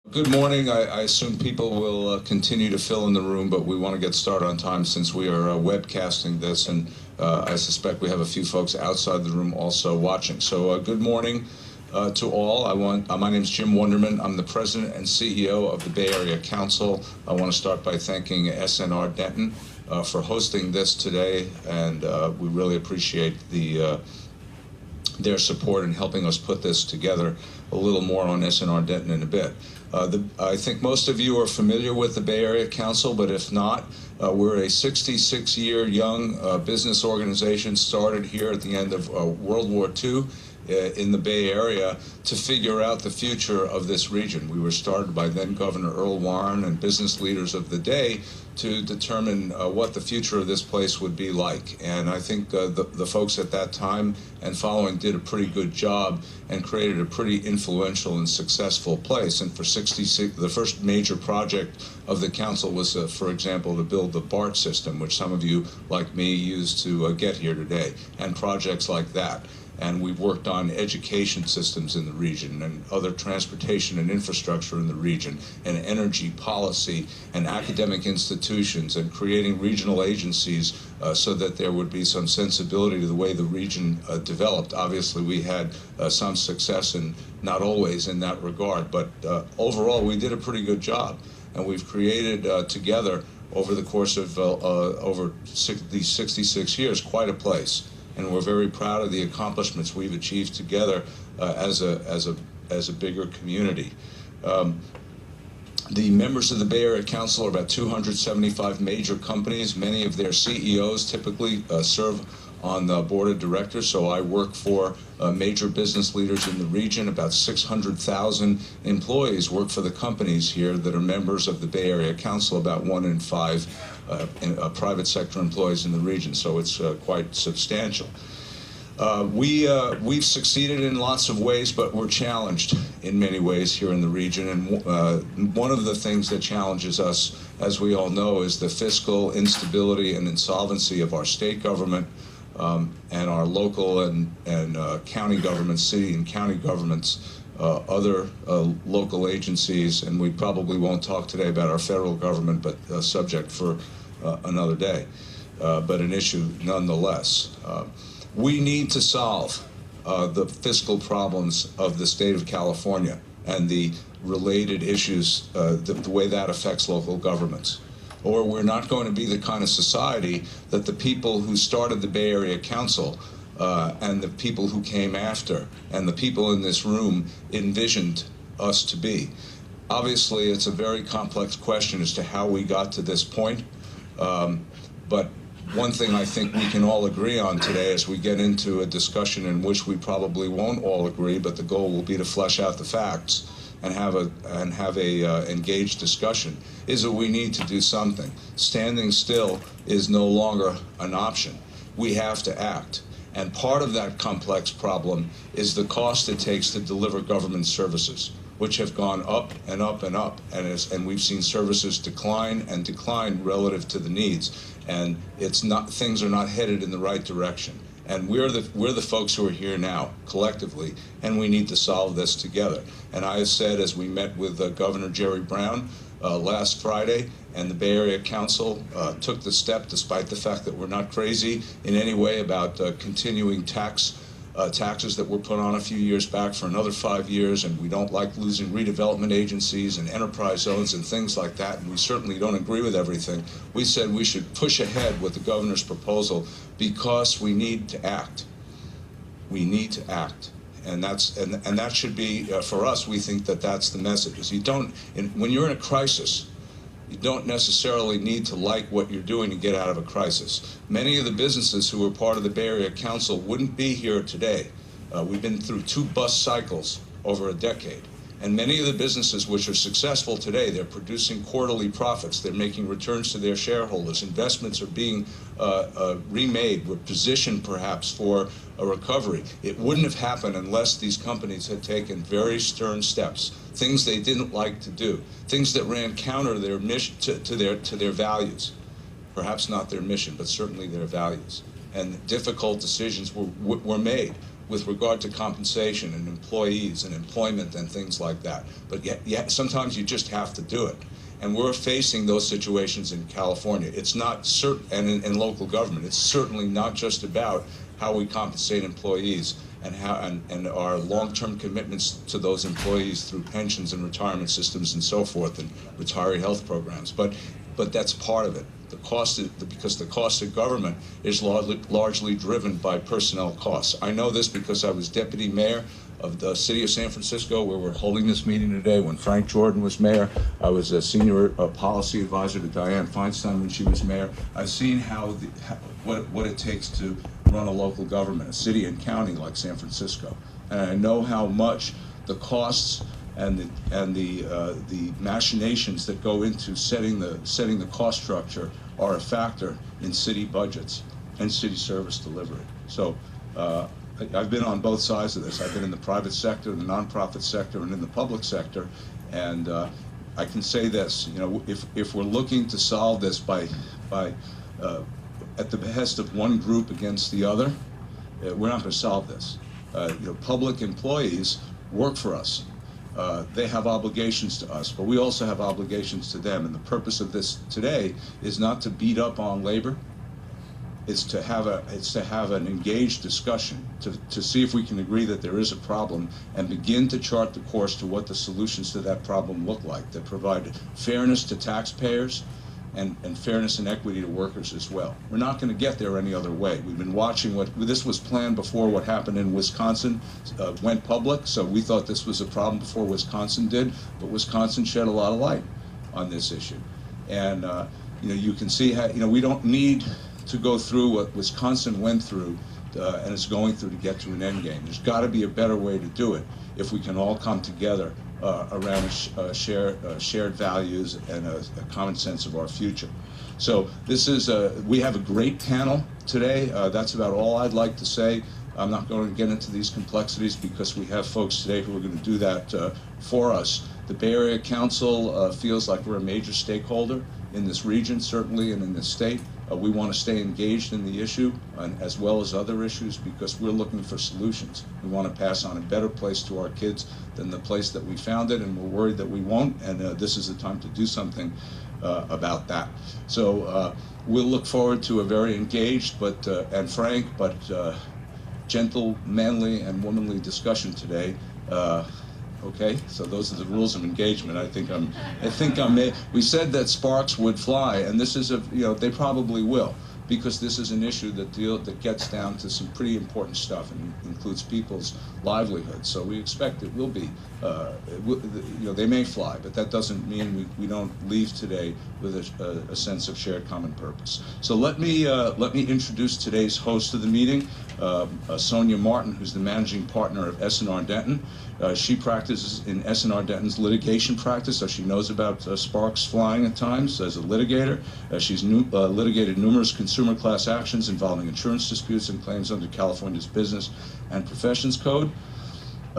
Good morning. I assume people will continue to fill in the room, but we want to get started on time since we are webcasting this, and I suspect we have a few folks outside the room also watching. So good morning to all. My name is Jim Wunderman. I'm the President and CEO of the Bay Area Council. I want to start by thanking SNR Denton for hosting this today, and we really appreciate their support in helping us put this together. A little more on SNR Denton in a bit. I think most of you are familiar with the Bay Area Council, but if not, we're a 66-year young business organization started here at the end of World War II in the Bay Area to figure out the future of this region. We were started by then Governor Earl Warren and business leaders of the day to determine what the future of this place would be like. And I think the folks at that time and following did a pretty good job and created a pretty influential and successful place. And for 66, the first major project of the council was, for example, to build the BART system, which some of you, like me, used to get here today, and projects like that. And we've worked on education systems in the region and other transportation and infrastructure in the region and energy policy and academic institutions and creating regional agencies so that there would be some sensibility to the way the region developed. Obviously, we had some success, and not always in that regard, but overall, we did a pretty good job. And we've created together over the course of these 66 years quite a place. And we're very proud of the accomplishments we've achieved together as a bigger community. The members of the Bay Area Council are about 275 major companies. Many of their CEOs typically serve on the board of directors, so I work for major business leaders in the region. About 600,000 employees work for the companies here that are members of the Bay Area Council, about 1 in 5 private sector employees in the region, so it's quite substantial. We've succeeded in lots of ways, but we're challenged in many ways here in the region. And one of the things that challenges us, as we all know, is the fiscal instability and insolvency of our state government and our local and county governments, city and county governments, other local agencies, and we probably won't talk today about our federal government, but a subject for another day, but an issue nonetheless. We need to solve the fiscal problems of the state of California and the related issues, the way that affects local governments. Or we're not going to be the kind of society that the people who started the Bay Area Council and the people who came after and the people in this room envisioned us to be. Obviously, it's a very complex question as to how we got to this point, but one thing I think we can all agree on today as we get into a discussion in which we probably won't all agree, but the goal will be to flesh out the facts and have a engaged discussion, is that we need to do something. Standing still is no longer an option. We have to act. And part of that complex problem is the cost it takes to deliver government services, which have gone up and up and up, and we've seen services decline and decline relative to the needs, and things are not headed in the right direction. And we're the folks who are here now, collectively, and we need to solve this together. And I have said, as we met with Governor Jerry Brown last Friday, and the Bay Area Council took the step, despite the fact that we're not crazy in any way about continuing taxes that were put on a few years back for another 5 years, and we don't like losing redevelopment agencies and enterprise zones and things like that, and we certainly don't agree with everything. We said we should push ahead with the governor's proposal because we need to act. We need to act. And that should be, for us, we think that that's the message. Is when you're in a crisis, you don't necessarily need to like what you're doing to get out of a crisis. Many of the businesses who were part of the Bay Area Council wouldn't be here today. We've been through 2 bust cycles over a decade. And many of the businesses which are successful today, they're producing quarterly profits. They're making returns to their shareholders. Investments are being remade. We're positioned perhaps for a recovery. It wouldn't have happened unless these companies had taken very stern steps, things they didn't like to do, things that ran counter their mission to their values. Perhaps not their mission, but certainly their values. And difficult decisions were made. with regard to compensation and employees and employment and things like that. But yet sometimes you just have to do it. And we're facing those situations in California. It's not certain, and in local government, it's certainly not just about how we compensate employees and and our long-term commitments to those employees through pensions and retirement systems and so forth, and retiree health programs. But that's part of it. The cost is, because the cost of government is largely driven by personnel costs. I know this because I was deputy mayor of the city of San Francisco, where we're holding this meeting today. When Frank Jordan was mayor, I was a senior policy advisor to Dianne Feinstein when she was mayor. I've seen what it takes to run a local government, a city and county like San Francisco, and I know how much the costs and the machinations that go into setting the cost structure are a factor in city budgets and city service delivery. So I've been on both sides of this. I've been in the private sector, the nonprofit sector, and in the public sector, and I can say this: if we're looking to solve this by at the behest of one group against the other, we're not going to solve this. Public employees work for us. They have obligations to us, but we also have obligations to them. And the purpose of this today is not to beat up on labor. It's to have an engaged discussion to see if we can agree that there is a problem and begin to chart the course to what the solutions to that problem look like that provide fairness to taxpayers and fairness and equity to workers as well. We're not going to get there any other way. We've been watching this was planned before what happened in Wisconsin went public, so we thought this was a problem before Wisconsin did, but Wisconsin shed a lot of light on this issue. And you can see how, we don't need to go through what Wisconsin went through and is going through to get to an end game. There's got to be a better way to do it if we can all come together around shared values and a common sense of our future. So this is we have a great panel today. That's about all I'd like to say. I'm not going to get into these complexities because we have folks today who are going to do that for us. The Bay Area Council feels like we're a major stakeholder in this region, certainly, and in this state. We want to stay engaged in the issue as well as other issues because we're looking for solutions. We want to pass on a better place to our kids than the place that we found it, and we're worried that we won't, and this is the time to do something about that. So we'll look forward to a very engaged and frank but gentle, manly, and womanly discussion today. Okay, so those are the rules of engagement. I think we said that sparks would fly, and this is they probably will, because this is an issue that gets down to some pretty important stuff and includes people's livelihoods. So we expect it will be, they may fly, but that doesn't mean we don't leave today with a sense of shared common purpose. So let me introduce today's host of the meeting, Sonia Martin, who's the managing partner of S&R Denton. She practices in S&R Denton's litigation practice, so she knows about sparks flying at times as a litigator. She's litigated numerous consumer class actions involving insurance disputes and claims under California's Business and Professions Code.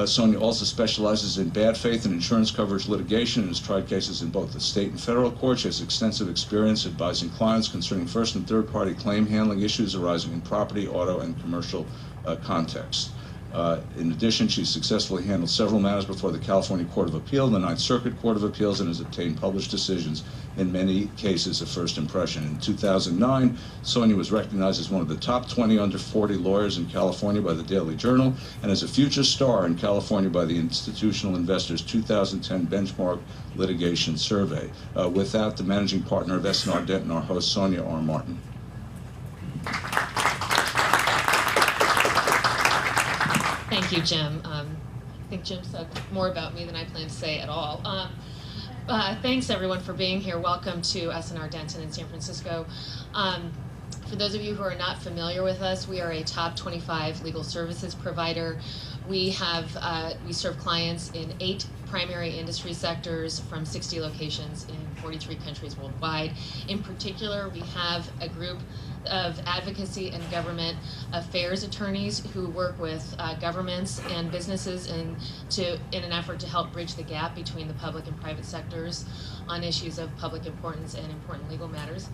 Sonia also specializes in bad faith and insurance coverage litigation and has tried cases in both the state and federal courts. She has extensive experience advising clients concerning first and third party claim handling issues arising in property, auto, and commercial contexts. In addition, she's successfully handled several matters before the California Court of Appeal, the Ninth Circuit Court of Appeals, and has obtained published decisions in many cases of first impression. In 2009, Sonia was recognized as one of the top 20 under 40 lawyers in California by the Daily Journal and as a future star in California by the Institutional Investors 2010 Benchmark Litigation Survey. With that, the managing partner of S&R Denton, our host, Sonia R. Martin. Thank you, Jim. I think Jim said more about me than I planned to say at all. Thanks, everyone, for being here. Welcome to S&R Denton in San Francisco. For those of you who are not familiar with us, we are a top 25 legal services provider. We serve clients in 8 primary industry sectors from 60 locations in 43 countries worldwide. In particular, we have a group of advocacy and government affairs attorneys who work with governments and businesses in an effort to help bridge the gap between the public and private sectors on issues of public importance and important legal matters.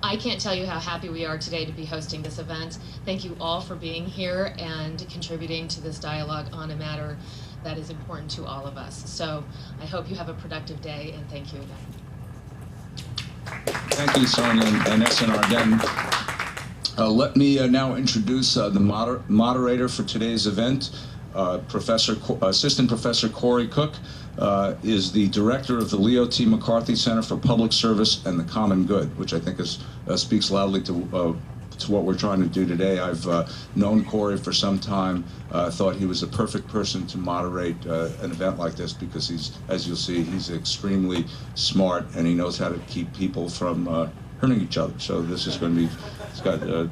I can't tell you how happy we are today to be hosting this event. Thank you all for being here and contributing to this dialogue on a matter that is important to all of us. So I hope you have a productive day, and thank you again. Thank you, Sonia and SNR Denton. Let me now introduce the moderator for today's event. Assistant Professor Corey Cook is the director of the Leo T. McCarthy Center for Public Service and the Common Good, which I think speaks loudly to what we're trying to do today. I've known Corey for some time. Thought he was the perfect person to moderate an event like this because he's, as you'll see, he's extremely smart and he knows how to keep people from hurting each other. So this is going to be, he's got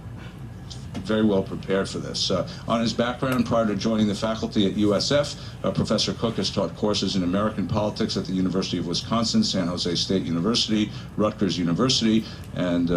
very well prepared for this. On his background, prior to joining the faculty at USF, Professor Cook has taught courses in American politics at the University of Wisconsin, San Jose State University, Rutgers University, and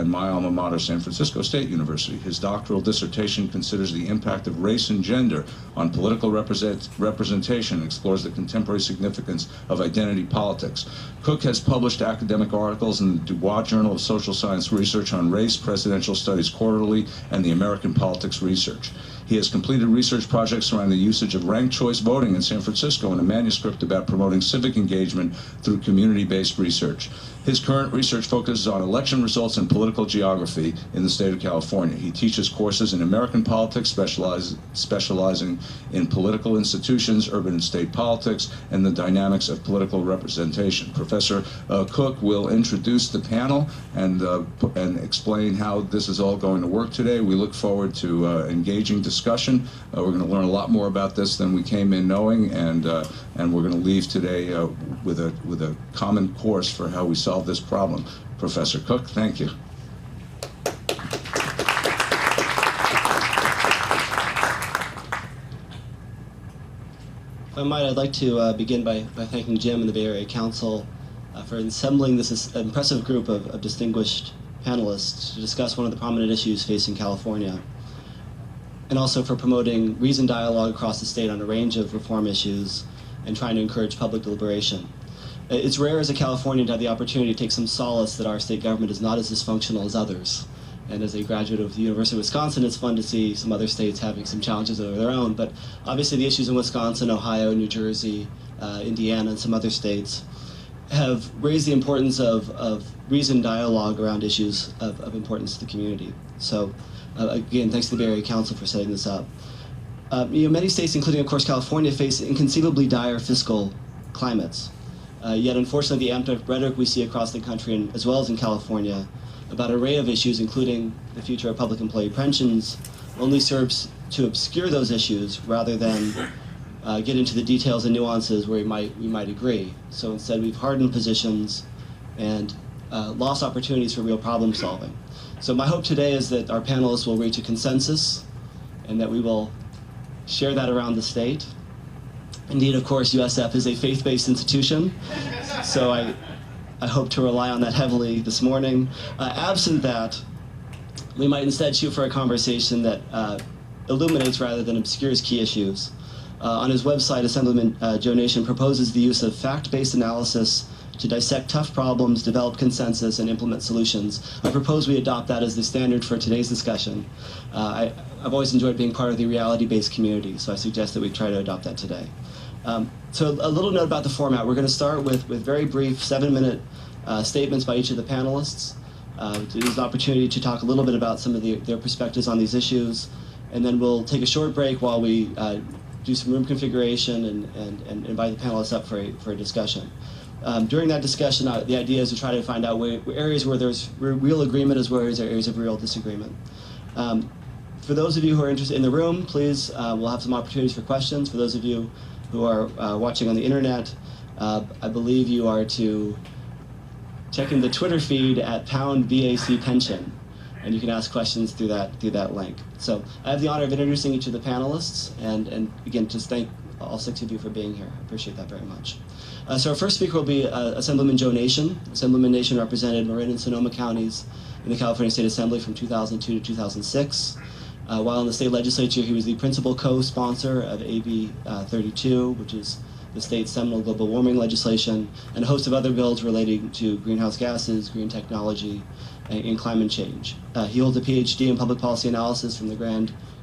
my alma mater, San Francisco State University. His doctoral dissertation considers the impact of race and gender on political representation and explores the contemporary significance of identity politics. Cook has published academic articles in the Dubois Journal of Social Science Research on Race, Presidential Studies Quarterly, and the American Politics Research. He has completed research projects around the usage of ranked choice voting in San Francisco and a manuscript about promoting civic engagement through community-based research. His current research focuses on election results and political geography in the state of California. He teaches courses in American politics, specializing in political institutions, urban and state politics, and the dynamics of political representation. Professor Cook will introduce the panel and explain how this is all going to work today. We look forward to engaging discussion. We're going to learn a lot more about this than we came in knowing, and we're going to leave today with a common course for how we solve this problem. Professor Cook, thank you. If I might, I'd like to begin by thanking Jim and the Bay Area Council for assembling this impressive group of distinguished panelists to discuss one of the prominent issues facing California, and also for promoting reasoned dialogue across the state on a range of reform issues and trying to encourage public deliberation. It's rare as a Californian to have the opportunity to take some solace that our state government is not as dysfunctional as others. And as a graduate of the University of Wisconsin, it's fun to see some other states having some challenges of their own. But obviously the issues in Wisconsin, Ohio, New Jersey, Indiana, and some other states have raised the importance of reasoned dialogue around issues of importance to the community. So again, thanks to the Bay Area Council for setting this up. Many states, including of course California, face inconceivably dire fiscal climates. Yet unfortunately the amped up rhetoric we see across the country, as well as in California, about an array of issues, including the future of public employee pensions, only serves to obscure those issues rather than get into the details and nuances where we might agree. So instead we've hardened positions and lost opportunities for real problem solving. So my hope today is that our panelists will reach a consensus and that we will share that around the state. Indeed, of course, USF is a faith-based institution, so I hope to rely on that heavily this morning. Absent that, we might instead shoot for a conversation that illuminates rather than obscures key issues. On his website, Assemblyman Joe Nation proposes the use of fact-based analysis to dissect tough problems, develop consensus, and implement solutions. I propose we adopt that as the standard for today's discussion. I've always enjoyed being part of the reality-based community, so I suggest that we try to adopt that today. So a little note about the format. We're going to start with very brief 7-minute statements by each of the panelists. There's an opportunity to talk a little bit about some of their perspectives on these issues, and then we'll take a short break while we do some room configuration and invite the panelists up for a discussion. During that discussion, the idea is to try to find out areas where there's real agreement as well as areas of real disagreement. For those of you who are interested in the room, please, we'll have some opportunities for questions. For those of you who are watching on the internet, I believe you are to check in the Twitter feed at #VAC Pension, and you can ask questions through that link. So I have the honor of introducing each of the panelists, and again, just thank all 6 of you for being here. I appreciate that very much. So our first speaker will be Assemblyman Joe Nation. Assemblyman Nation represented Marin and Sonoma counties in the California State Assembly from 2002 to 2006. While in the state legislature, he was the principal co-sponsor of AB 32, which is the state's seminal global warming legislation, and a host of other bills relating to greenhouse gases, green technology, and climate change. He holds a PhD in public policy analysis from the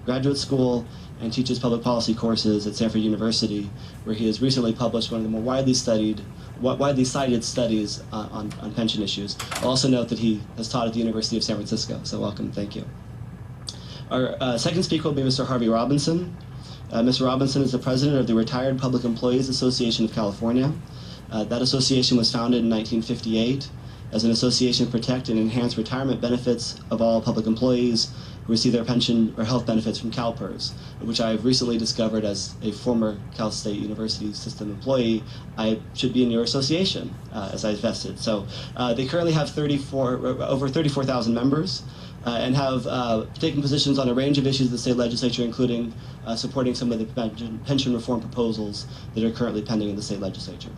Graduate School and teaches public policy courses at Stanford University, where he has recently published one of the more widely cited studies on pension issues. I'll also note that he has taught at the University of San Francisco, so welcome, thank you. Our second speaker will be Mr. Harvey Robinson. Mr. Robinson is the president of the Retired Public Employees Association of California. That association was founded in 1958 as an association to protect and enhance retirement benefits of all public employees who receive their pension or health benefits from CalPERS, which I've recently discovered as a former Cal State University system employee, I should be in your association as I vested. So they currently have over 34,000 members and have taken positions on a range of issues in the state legislature, including supporting some of the pension reform proposals that are currently pending in the state legislature.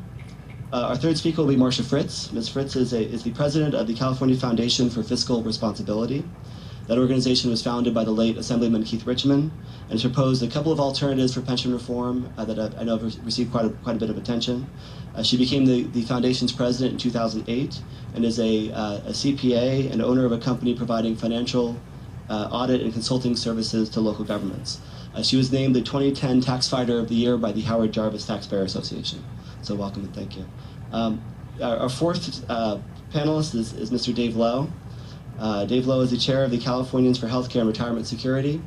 Our third speaker will be Marcia Fritz. Ms. Fritz is the president of the California Foundation for Fiscal Responsibility. That organization was founded by the late Assemblyman Keith Richmond and has proposed a couple of alternatives for pension reform that I know have received quite a bit of attention. She became the foundation's president in 2008 and is a CPA and owner of a company providing financial audit and consulting services to local governments. She was named the 2010 Tax Fighter of the Year by the Howard Jarvis Taxpayer Association. So welcome and thank you. Our fourth panelist is Mr. Dave Lowe. Dave Lowe is the chair of the Californians for Healthcare and Retirement Security,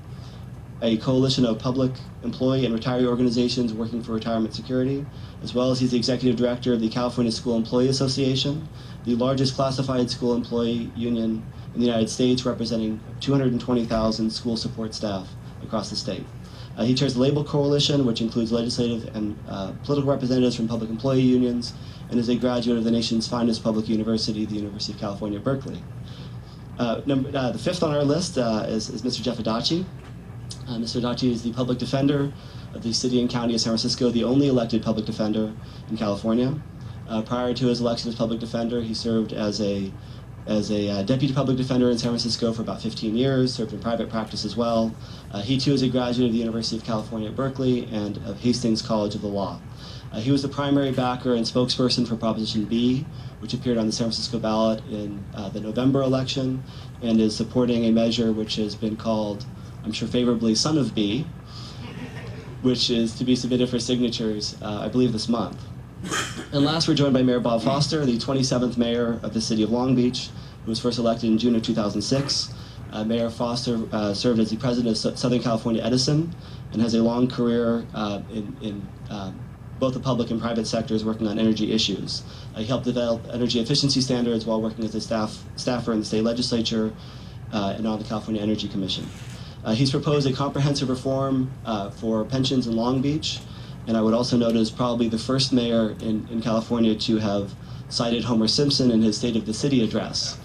a coalition of public employee and retiree organizations working for retirement security, as well as he's the executive director of the California School Employee Association, the largest classified school employee union in the United States, representing 220,000 school support staff across the state. He chairs the Label Coalition, which includes legislative and political representatives from public employee unions, and is a graduate of the nation's finest public university, the University of California, Berkeley. The fifth on our list is Mr. Jeff Adachi. Mr. Adachi is the public defender of the city and county of San Francisco, the only elected public defender in California. Prior to his election as public defender, he served as a deputy public defender in San Francisco for about 15 years, served in private practice as well. He too is a graduate of the University of California at Berkeley and of Hastings College of the Law. He was the primary backer and spokesperson for Proposition B, which appeared on the San Francisco ballot in the November election, and is supporting a measure which has been called, I'm sure favorably, Son of B, which is to be submitted for signatures, I believe, this month. And last, we're joined by Mayor Bob Foster, the 27th mayor of the city of Long Beach, who was first elected in June of 2006. Mayor Foster served as the president of Southern California Edison and has a long career in both the public and private sectors working on energy issues. He helped develop energy efficiency standards while working as a staffer in the state legislature and on the California Energy Commission. He's proposed a comprehensive reform for pensions in Long Beach, and I would also note as probably the first mayor in California to have cited Homer Simpson in his State of the City address.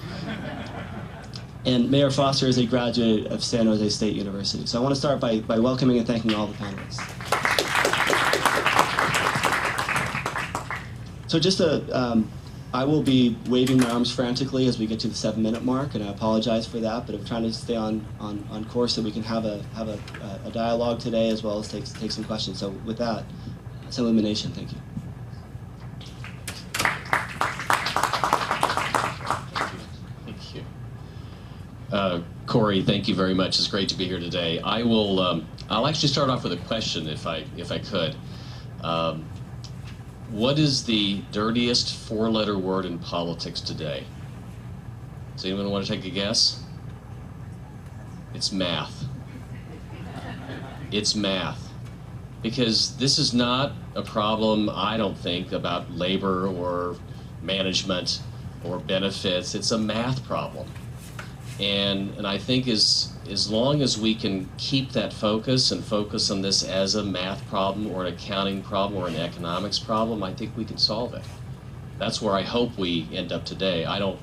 And Mayor Foster is a graduate of San Jose State University. So I want to start by welcoming and thanking all the panelists. So just I will be waving my arms frantically as we get to the 7-minute mark, and I apologize for that, but I'm trying to stay on course so we can have a dialogue today as well as take some questions. So with that, Assemblyman Nation, thank you. Thank you. Corey, thank you very much. It's great to be here today. I'll actually start off with a question if I could. What is the dirtiest 4-letter word in politics today? Does anyone want to take a guess? It's math. It's math. Because this is not a problem, I don't think, about labor or management or benefits. It's a math problem. And I think as long as we can keep that focus and focus on this as a math problem or an accounting problem or an economics problem, I think we can solve it. That's where I hope we end up today. I'm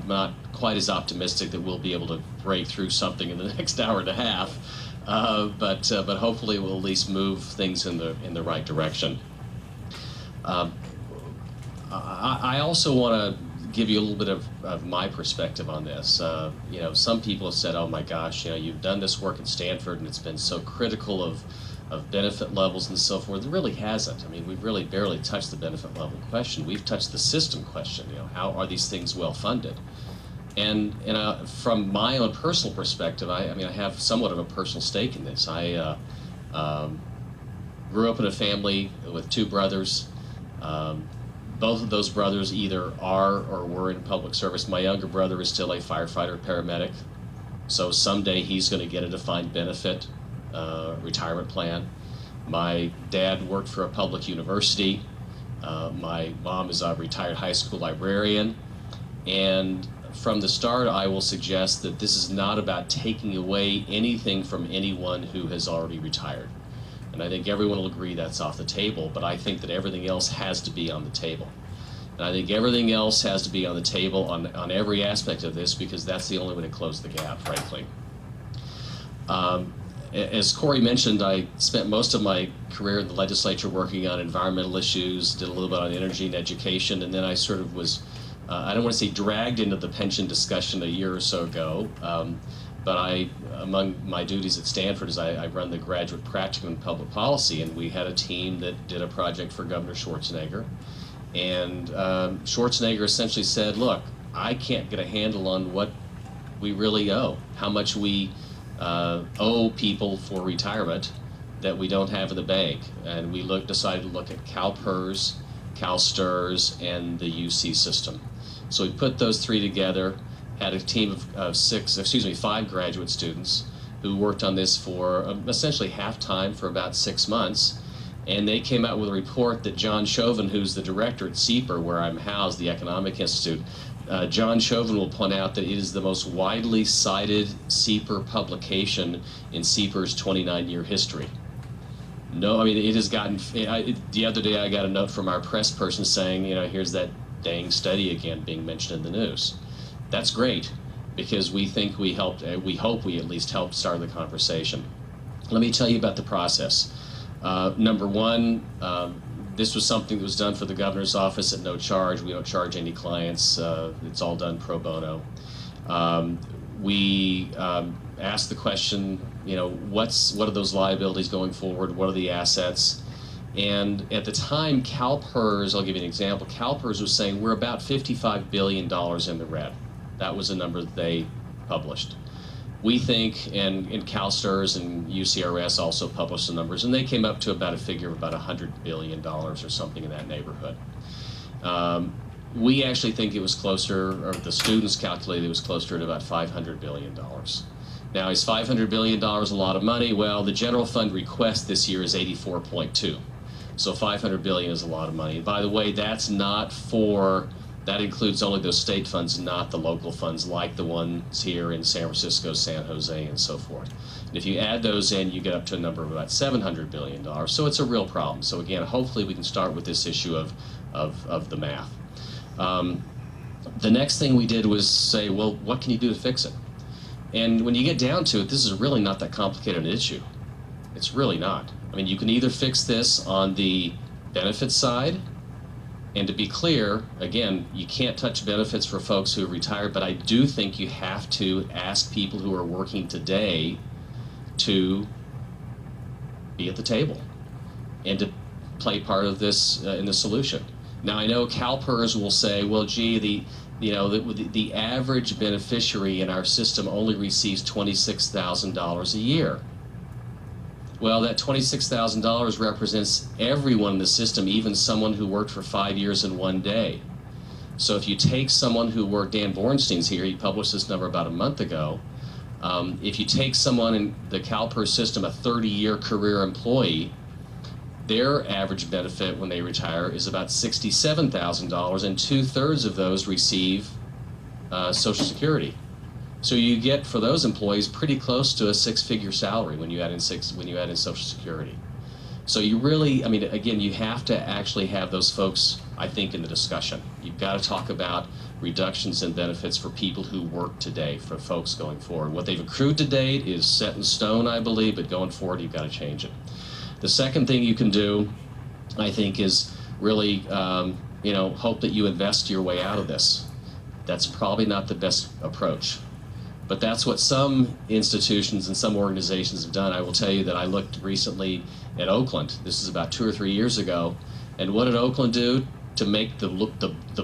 not quite as optimistic that we'll be able to break through something in the next hour and a half, but hopefully we'll at least move things in the right direction. I also want to give you a little bit of my perspective on this. Some people have said, oh my gosh, you've done this work at Stanford and it's been so critical of benefit levels and so forth. It really hasn't. I mean, we've really barely touched the benefit level question. We've touched the system question. You know, how are these things well funded? And from my own personal perspective, I mean, I have somewhat of a personal stake in this. I grew up in a family with two brothers. Both of those brothers either are or were in public service. My younger brother is still a firefighter paramedic. So someday he's going to get a defined benefit retirement plan. My dad worked for a public university. My mom is a retired high school librarian. And from the start, I will suggest that this is not about taking away anything from anyone who has already retired. And I think everyone will agree that's off the table, but I think that everything else has to be on the table. And I think everything else has to be on the table on every aspect of this, because that's the only way to close the gap, frankly. As Corey mentioned, I spent most of my career in the legislature working on environmental issues, did a little bit on energy and education, and then I sort of was, I don't want to say dragged into the pension discussion a year or so ago, but among my duties at Stanford is I run the graduate practicum in public policy, and we had a team that did a project for Governor Schwarzenegger. And Schwarzenegger essentially said, look, I can't get a handle on what we really owe, how much we owe people for retirement that we don't have in the bank. And we decided to look at CalPERS, CalSTRS, and the UC system. So we put those three together, had a team of 5 graduate students who worked on this for essentially half-time for about 6 months. And they came out with a report that John Chauvin, who's the director at CEPR, where I'm housed, the Economic Institute, John Chauvin will point out that it is the most widely cited CEPR publication in CEPR's 29-year history. No, I mean, it has gotten, the other day I got a note from our press person saying, you know, here's that dang study again being mentioned in the news. That's great, because we think we helped, we hope we at least helped start the conversation. Let me tell you about the process. Number one, this was something that was done for the governor's office at no charge. We don't charge any clients. It's all done pro bono. We asked the question, you know, what are those liabilities going forward? What are the assets? And at the time, CalPERS, I'll give you an example, CalPERS was saying we're about $55 billion in the red. That was the number that they published. We think, and CalSTRS and UCRS also published the numbers, and they came up to about a figure of about $100 billion or something in that neighborhood. We actually think it was closer, or the students calculated it was closer to about $500 billion. Now, is $500 billion a lot of money? Well, the general fund request this year is 84.2. So $500 billion is a lot of money. And by the way, that's not for, that includes only those state funds, not the local funds like the ones here in San Francisco, San Jose, and so forth. And if you add those in, you get up to a number of about $700 billion. So it's a real problem. So again, hopefully we can start with this issue of the math. The next thing we did was say, well, what can you do to fix it? And when you get down to it, this is really not that complicated an issue. It's really not. I mean, you can either fix this on the benefit side, and to be clear, again, you can't touch benefits for folks who have retired, but I do think you have to ask people who are working today to be at the table and to play part of this in the solution. Now, I know CalPERS will say, well, gee, the average beneficiary in our system only receives $26,000 a year. Well, that $26,000 represents everyone in the system, even someone who worked for 5 years and 1 day. So if you take someone who worked, Dan Bornstein's here, he published this number about a month ago. If you take someone in the CalPERS system, a 30-year career employee, their average benefit when they retire is about $67,000, and 2/3 of those receive Social Security. So you get, for those employees, pretty close to a 6-figure salary when you add in Social Security. So you really, I mean, again, you have to actually have those folks, I think, in the discussion. You've got to talk about reductions in benefits for people who work today, for folks going forward. What they've accrued to date is set in stone, I believe, but going forward, you've got to change it. The second thing you can do, I think, is really, hope that you invest your way out of this. That's probably not the best approach. But that's what some institutions and some organizations have done. I will tell you that I looked recently at Oakland. This is about 2 or 3 years ago. And what did Oakland do to make the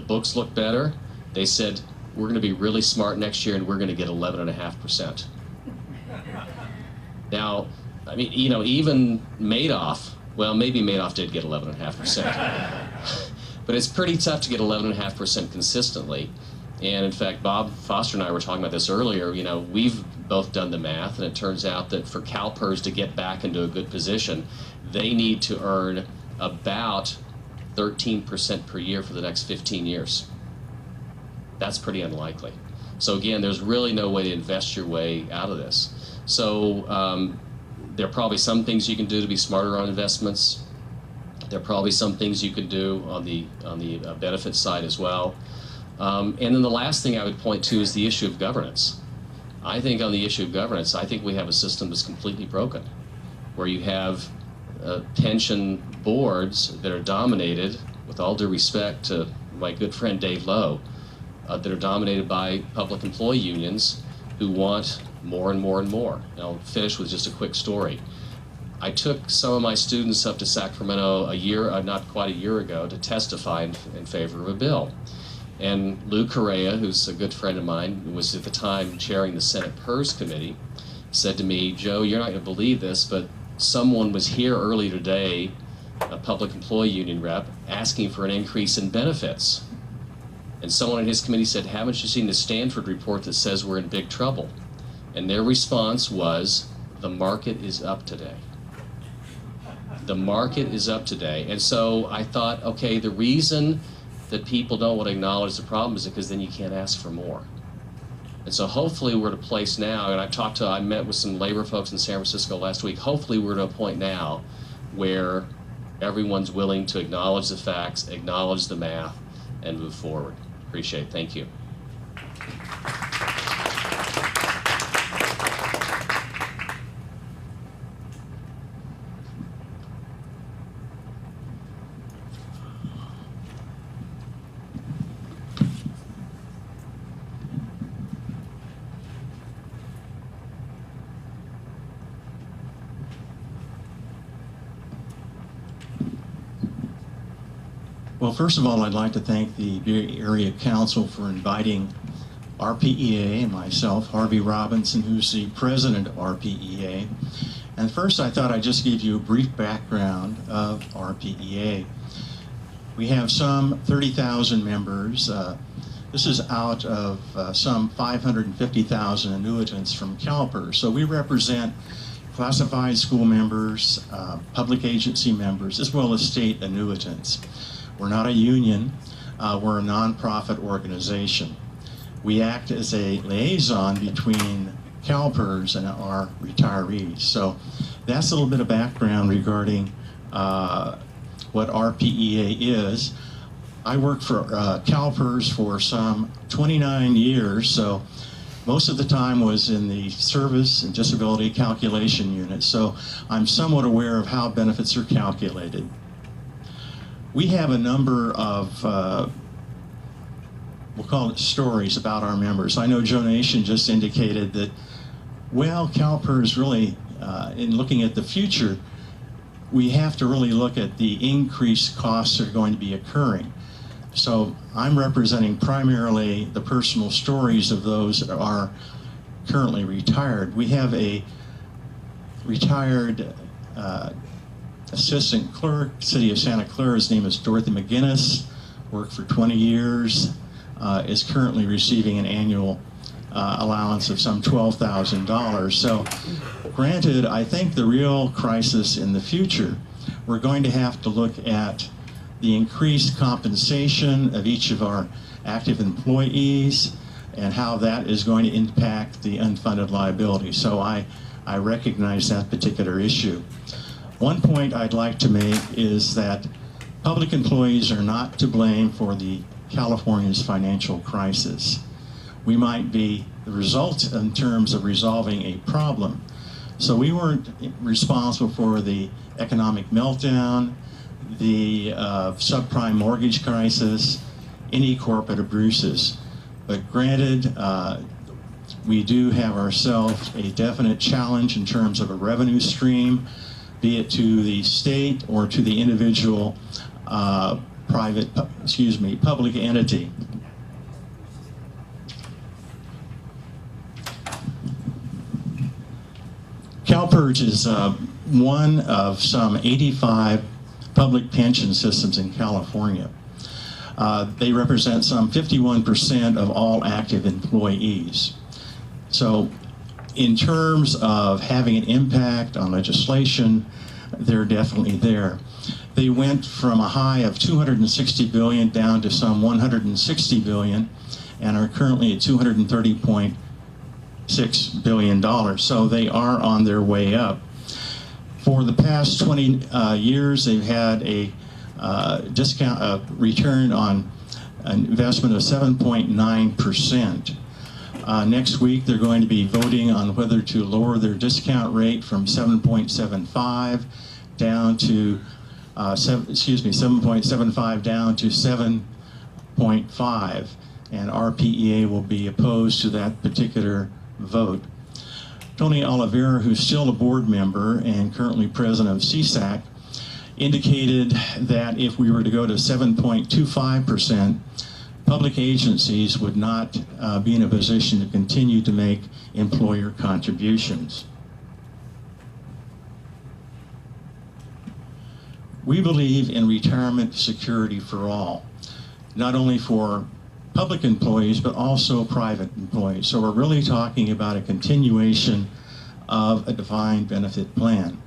books look better? They said, we're going to be really smart next year and we're going to get 11.5%. Now, I mean, you know, even Madoff, well, maybe Madoff did get 11.5%. But it's pretty tough to get 11.5% consistently. And in fact, Bob Foster and I were talking about this earlier. You know, we've both done the math, and it turns out that for CalPERS to get back into a good position, they need to earn about 13% per year for the next 15 years. That's pretty unlikely. So again, there's really no way to invest your way out of this. So there are probably some things you can do to be smarter on investments. There are probably some things you can do on the benefit side as well. And then the last thing I would point to is the issue of governance. I think on the issue of governance, I think we have a system that's completely broken, where you have pension boards that are dominated, with all due respect to my good friend Dave Lowe, that are dominated by public employee unions who want more and more and more. And I'll finish with just a quick story. I took some of my students up to Sacramento not quite a year ago, to testify in favor of a bill. And Lou Correa, who's a good friend of mine, who was at the time chairing the Senate PERS committee, said to me, Joe, you're not going to believe this, but someone was here earlier today, a public employee union rep, asking for an increase in benefits. And someone in his committee said, haven't you seen the Stanford report that says we're in big trouble? And their response was, the market is up today. The market is up today. And so I thought, okay, the reason that people don't want to acknowledge the problem is because then you can't ask for more. And so hopefully we're at a place now, and I met with some labor folks in San Francisco last week, hopefully we're at a point now where everyone's willing to acknowledge the facts, acknowledge the math, and move forward. Appreciate it. Thank you. Well, first of all, I'd like to thank the Bay Area Council for inviting RPEA and myself, Harvey Robinson, who's the president of RPEA. And first, I thought I'd just give you a brief background of RPEA. We have some 30,000 members. This is out of some 550,000 annuitants from CalPERS. So we represent classified school members, public agency members, as well as state annuitants. We're not a union, we're a nonprofit organization. We act as a liaison between CalPERS and our retirees. So that's a little bit of background regarding what RPEA is. I worked for CalPERS for some 29 years, so most of the time was in the service and disability calculation unit. So I'm somewhat aware of how benefits are calculated. We have a number of, we'll call it stories about our members. I know Joe Nation just indicated that, well, CalPERS really, in looking at the future, we have to really look at the increased costs that are going to be occurring. So I'm representing primarily the personal stories of those that are currently retired. We have a retired assistant clerk, City of Santa Clara. His name is Dorothy McGinnis, worked for 20 years, is currently receiving an annual allowance of some $12,000. So granted, I think the real crisis in the future, we're going to have to look at the increased compensation of each of our active employees and how that is going to impact the unfunded liability. So I recognize that particular issue. One point I'd like to make is that public employees are not to blame for the Californians' financial crisis. We might be the result in terms of resolving a problem. So we weren't responsible for the economic meltdown, the subprime mortgage crisis, any corporate abuses. But granted, we do have ourselves a definite challenge in terms of a revenue stream, be it to the state or to the individual public entity. CalPERS is one of some 85 public pension systems in California. They represent some 51% of all active employees. So in terms of having an impact on legislation, they're definitely there. They went from a high of $260 billion down to some $160 billion and are currently at $230.6 billion. So they are on their way up. For the past 20 years, they've had a return on an investment of 7.9%. Next week, they're going to be voting on whether to lower their discount rate from 7.75 down to 7.75 down to 7.5, and RPEA will be opposed to that particular vote. Tony Oliveira, who's still a board member and currently president of CSAC, indicated that if we were to go to 7.25%, public agencies would not be in a position to continue to make employer contributions. We believe in retirement security for all, not only for public employees, but also private employees. So we're really talking about a continuation of a defined benefit plan.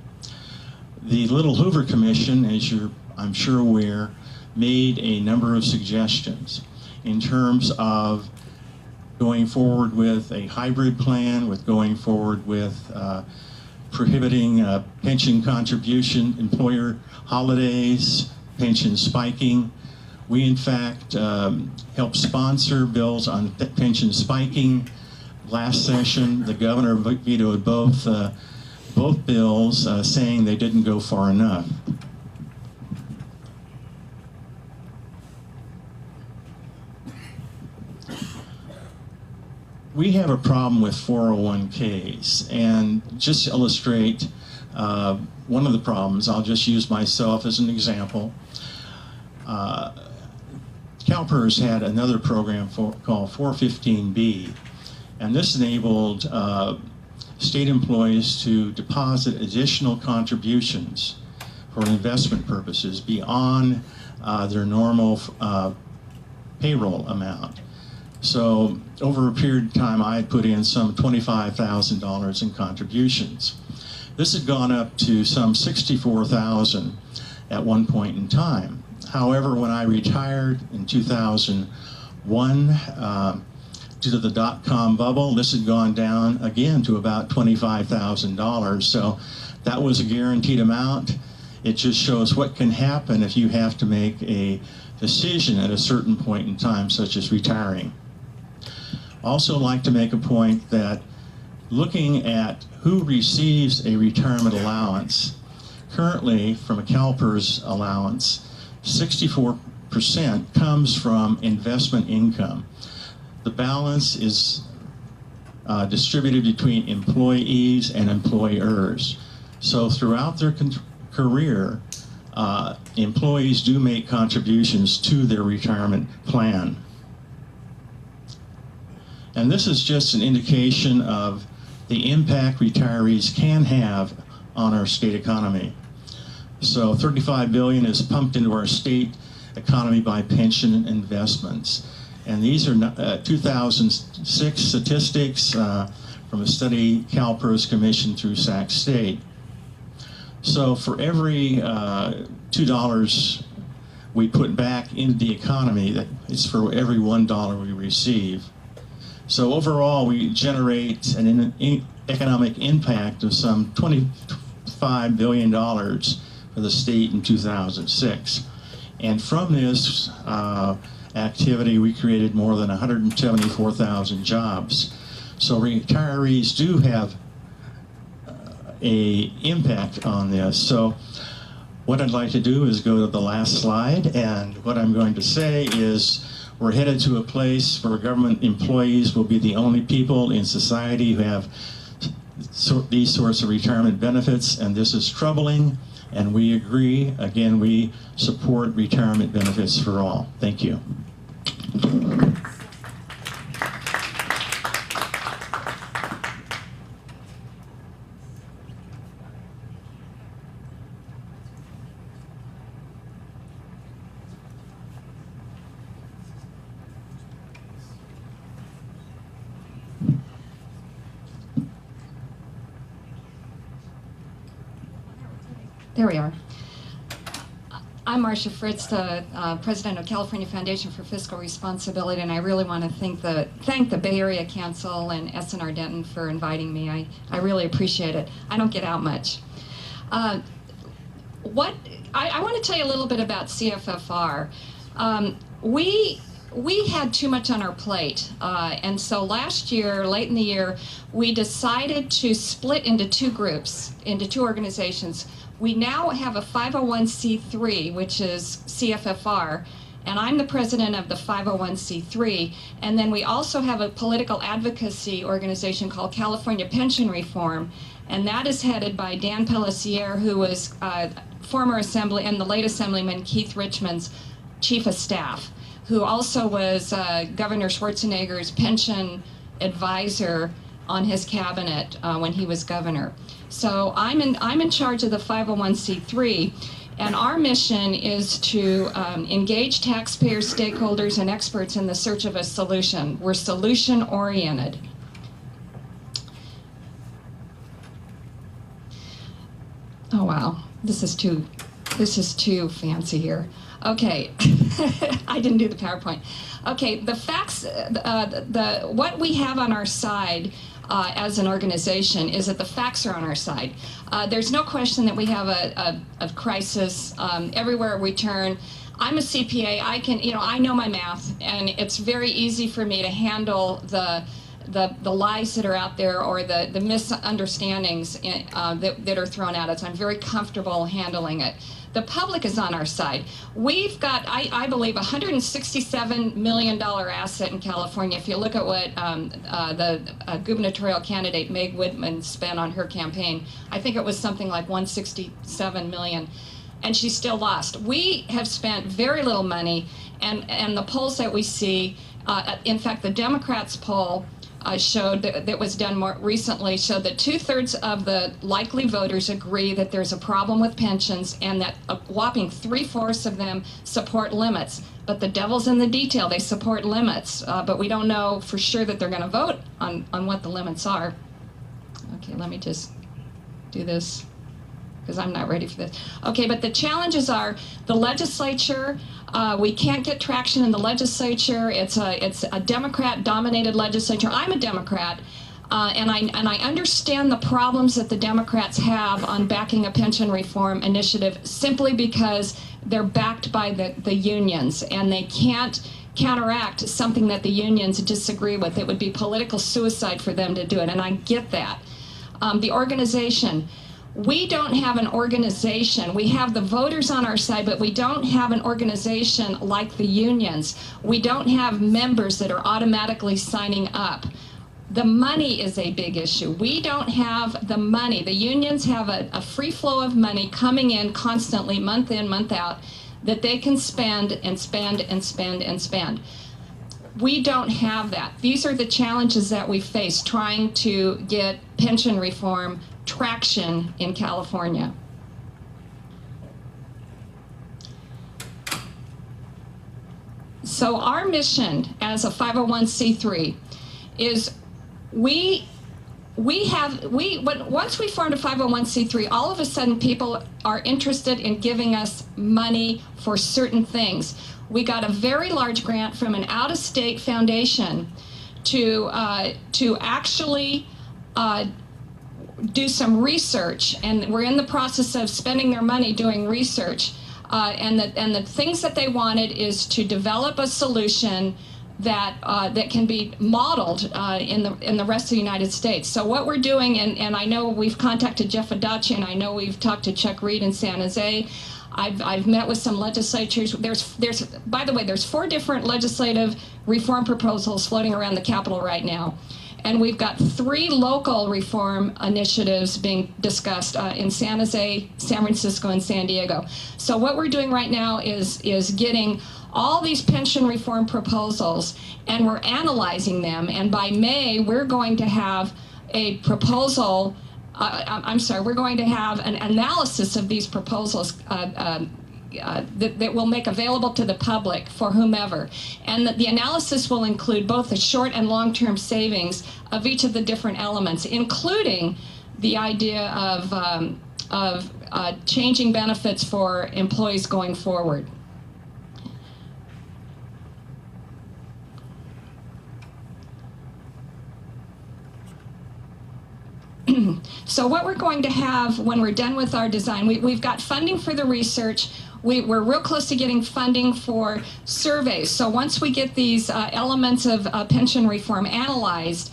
The Little Hoover Commission, as I'm sure aware, made a number of suggestions in terms of going forward with a hybrid plan, with going forward with prohibiting pension contribution, employer holidays, pension spiking. We, in fact, helped sponsor bills on pension spiking. Last session, the governor vetoed both bills, saying they didn't go far enough. We have a problem with 401ks, and just to illustrate one of the problems, I'll just use myself as an example. CalPERS had another program called 415B, and this enabled state employees to deposit additional contributions for investment purposes beyond their normal payroll amount. So over a period of time, I had put in some $25,000 in contributions. This had gone up to some $64,000 at one point in time. However, when I retired in 2001, due to the dot-com bubble, this had gone down again to about $25,000. So that was a guaranteed amount. It just shows what can happen if you have to make a decision at a certain point in time, such as retiring. Also like to make a point that looking at who receives a retirement allowance, currently from a CalPERS allowance, 64% comes from investment income. The balance is distributed between employees and employers. So throughout their career, employees do make contributions to their retirement plan. And this is just an indication of the impact retirees can have on our state economy. So $35 billion is pumped into our state economy by pension investments. And these are 2006 statistics from a study CalPERS commissioned through Sac State. So for every $2 we put back into the economy, that is for every $1 we receive. So overall, we generate an economic impact of some $25 billion for the state in 2006. And from this activity, we created more than 174,000 jobs. So retirees do have an impact on this. So what I'd like to do is go to the last slide, and what I'm going to say is We're headed to a place where government employees will be the only people in society who have these sorts of retirement benefits, and this is troubling, and we agree. Again, we support retirement benefits for all. Thank you. There we are. I'm Marcia Fritz, the president of California Foundation for Fiscal Responsibility, and I really want to thank the Bay Area Council and SNR Denton for inviting me. I really appreciate it. I don't get out much. I want to tell you a little bit about CFFR. We had too much on our plate, and so last year, late in the year, we decided to split into two groups, into two organizations. We now have a 501c3, which is CFFR, and I'm the president of the 501c3. And then we also have a political advocacy organization called California Pension Reform, and that is headed by Dan Pellissier, who was former Assembly and the late Assemblyman Keith Richmond's chief of staff, who also was Governor Schwarzenegger's pension advisor on his cabinet when he was governor. So I'm in charge of the 501c3, and our mission is to engage taxpayers, stakeholders, and experts in the search of a solution. We're solution-oriented. Oh wow, this is too fancy here. Okay, I didn't do the PowerPoint. Okay, the facts, what we have on our side as an organization is that the facts are on our side. There's no question that we have a crisis everywhere we turn. I'm a CPA. I know my math, and it's very easy for me to handle the lies that are out there or the misunderstandings that are thrown at us. I'm very comfortable handling it. The public is on our side. We've got, I believe, $167 million asset in California. If you look at what the gubernatorial candidate Meg Whitman spent on her campaign, I think it was something like $167 million, and she still lost. We have spent very little money, and the polls that we see, in fact, the Democrats poll showed that was done more recently showed that 2/3 of the likely voters agree that there's a problem with pensions, and that a whopping 3/4 of them support limits. But the devil's in the detail. They support limits, but we don't know for sure that they're going to vote on what the limits are. Okay, let me just do this, because I'm not ready for this. Okay, but the challenges are the legislature. We can't get traction in the legislature. It's a Democrat-dominated legislature. I'm a Democrat, and I understand the problems that the Democrats have on backing a pension reform initiative simply because they're backed by the unions, and they can't counteract something that the unions disagree with. It would be political suicide for them to do it, and I get that. The organization. We don't have an organization. We have the voters on our side, but we don't have an organization like the unions. We don't have members that are automatically signing up. The money is a big issue. We don't have the money. The unions have a free flow of money coming in constantly, month in, month out, that they can spend and spend and spend and spend. We don't have that. These are the challenges that we face trying to get pension reform traction in California. So our mission as a 501c3 is once we formed a 501c3, all of a sudden people are interested in giving us money for certain things. We got a very large grant from an out-of-state foundation to actually do some research, and we're in the process of spending their money doing research. And the things that they wanted is to develop a solution that can be modeled in the rest of the United States. So what we're doing, and I know we've contacted Jeff Adachi, and I know we've talked to Chuck Reed in San Jose. I've met with some legislatures. By the way, there's 4 different legislative reform proposals floating around the Capitol right now. And we've got 3 local reform initiatives being discussed in San Jose, San Francisco, and San Diego. So what we're doing right now is getting all these pension reform proposals, and we're analyzing them. And by May, we're going to have a proposal, we're going to have an analysis of these proposals that will make available to the public for whomever. And the analysis will include both the short and long-term savings of each of the different elements, including the idea of changing benefits for employees going forward. So what we're going to have when we're done with our design, we've got funding for the research. We're real close to getting funding for surveys. So once we get these elements of pension reform analyzed,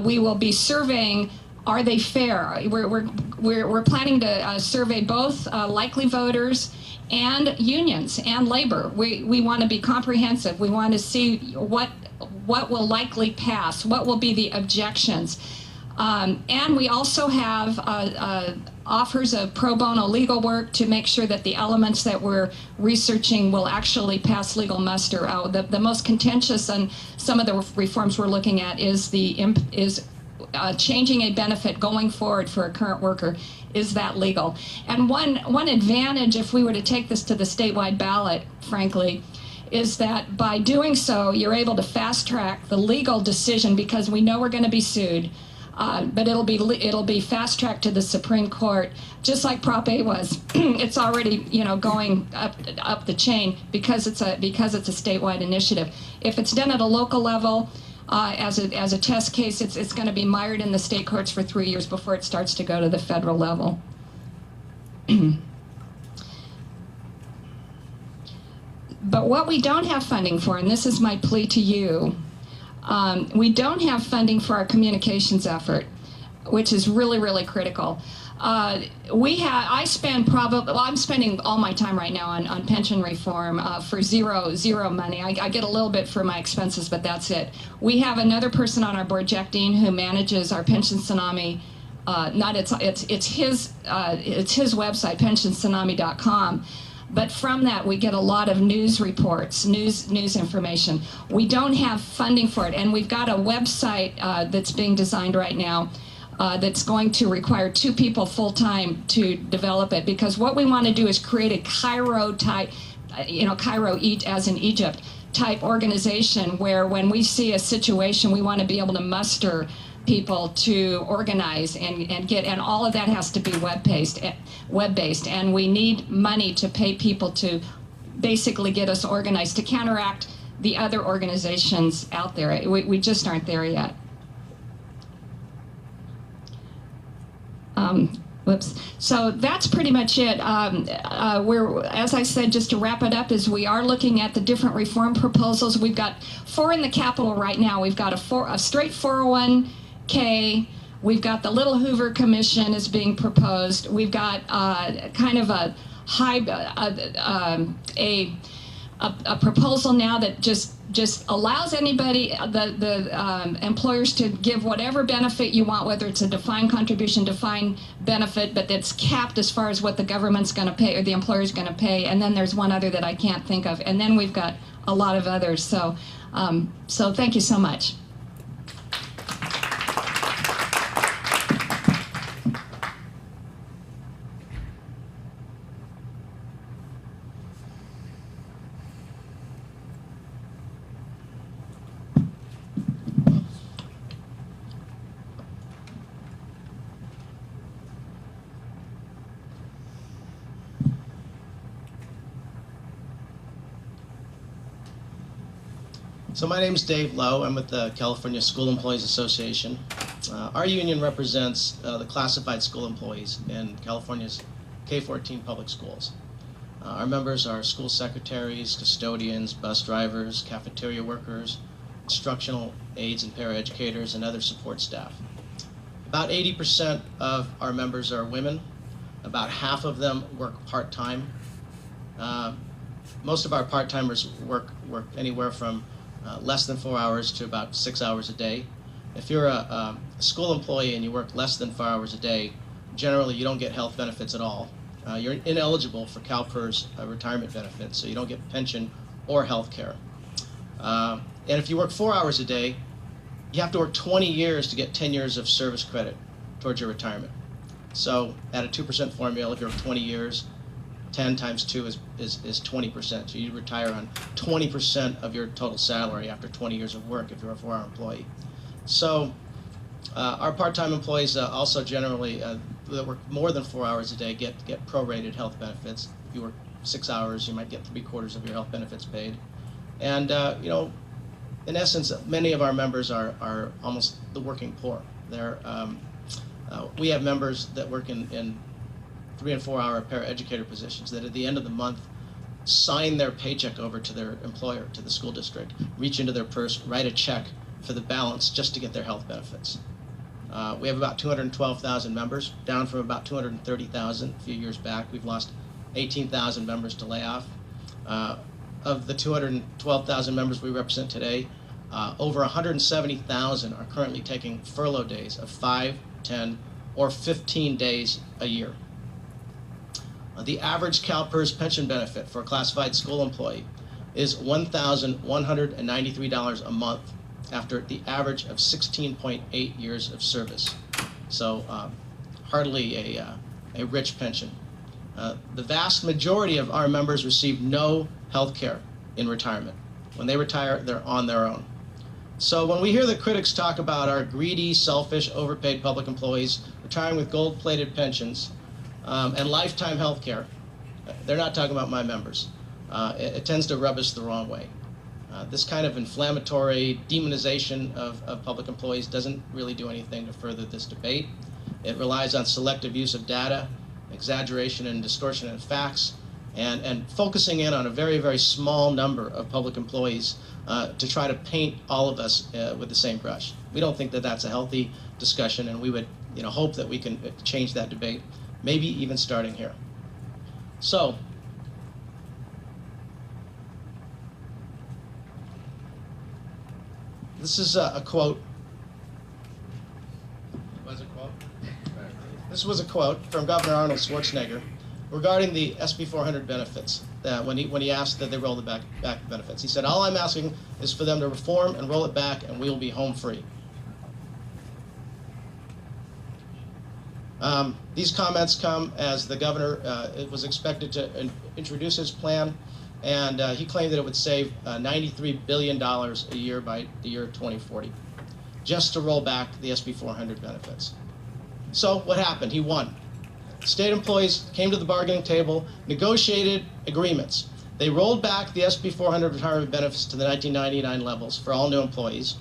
we will be surveying, are they fair? We're planning to survey both likely voters and unions and labor. We want to be comprehensive. We want to see what will likely pass, what will be the objections. And we also have offers of pro bono legal work to make sure that the elements that we're researching will actually pass legal muster. The most contentious and some of the reforms we're looking at is changing a benefit going forward for a current worker. Is that legal? And one advantage, if we were to take this to the statewide ballot, frankly, is that by doing so, you're able to fast track the legal decision, because we know we're going to be sued. But it'll be fast tracked to the Supreme Court, just like Prop A was. It's already going up the chain because it's a statewide initiative. If it's done at a local level as a test case, it's going to be mired in the state courts for 3 years before it starts to go to the federal level. But what we don't have funding for, and this is my plea to you. We don't have funding for our communications effort, which is really, really critical. I'm spending all my time right now on pension reform for zero money. I get a little bit for my expenses, but that's it. We have another person on our board, Jack Dean, who manages our pension tsunami. It's his website, pensionstsunami.com. But from that, we get a lot of news reports, news information. We don't have funding for it, and we've got a website that's being designed right now that's going to require 2 people full-time to develop it, because what we want to do is create a Cairo type, Cairo as in Egypt type organization, where when we see a situation, we want to be able to muster people to organize and all of that has to be web-based, and we need money to pay people to basically get us organized to counteract the other organizations out there. We just aren't there yet. Whoops. So that's pretty much it. As I said, just to wrap it up, is we are looking at the different reform proposals. We've got 4 in the Capitol right now. We've got a straight 401k. We've got the Little Hoover Commission is being proposed. We've got kind of a proposal now that just allows anybody, the employers, to give whatever benefit you want, whether it's a defined contribution, defined benefit, but that's capped as far as what the government's going to pay or the employer's going to pay. And then there's one other that I can't think of. And then we've got a lot of others. So thank you so much. So my name is Dave Lowe. I'm with the California School Employees Association. Our union represents the classified school employees in California's K-14 public schools. Our members are school secretaries, custodians, bus drivers, cafeteria workers, instructional aides and paraeducators, and other support staff. About 80% of our members are women. About half of them work part-time. Most of our part-timers work anywhere from less than 4 hours to about 6 hours a day. If you're a school employee and you work less than 4 hours a day, generally you don't get health benefits at all. You're ineligible for CalPERS retirement benefits, so you don't get pension or health care. And if you work 4 hours a day, you have to work 20 years to get 10 years of service credit towards your retirement. So at a 2% formula, if you work 20 years, 10 times 2 is 20%. So you retire on 20% of your total salary after 20 years of work if you're a 4-hour employee. So our part-time employees also generally that work more than 4 hours a day get prorated health benefits. If you work 6 hours, you might get 3/4 of your health benefits paid. And you know, in essence, many of our members are almost the working poor. We have members that work in 3- and 4-hour paraeducator positions that at the end of the month sign their paycheck over to their employer, to the school district, reach into their purse, write a check for the balance just to get their health benefits. We have about 212,000 members, down from about 230,000 a few years back. We've lost 18,000 members to layoff. Of the 212,000 members we represent today, over 170,000 are currently taking furlough days of 5, 10, or 15 days a year. The average CalPERS pension benefit for a classified school employee is $1,193 a month after the average of 16.8 years of service. So hardly a rich pension. The vast majority of our members receive no health care in retirement. When they retire, they're on their own. So when we hear the critics talk about our greedy, selfish, overpaid public employees retiring with gold-plated pensions and lifetime health care, they're not talking about my members. It tends to rub us the wrong way. This kind of inflammatory demonization of public employees doesn't really do anything to further this debate. It relies on selective use of data, exaggeration and distortion of facts, and focusing in on a very, very small number of public employees to try to paint all of us with the same brush. We don't think that that's a healthy discussion, and we would hope that we can change that debate, maybe even starting here. So, this is a quote. Was it a quote? This was a quote from Governor Arnold Schwarzenegger regarding the SB 400 benefits. When he asked that they roll the back benefits, he said, "All I'm asking is for them to reform and roll it back, and we'll be home free." These comments come as the governor was expected to introduce his plan, and he claimed that it would save $93 billion a year by the year 2040, just to roll back the SB 400 benefits. So what happened? He won. State employees came to the bargaining table, negotiated agreements. They rolled back the SB 400 retirement benefits to the 1999 levels for all new employees.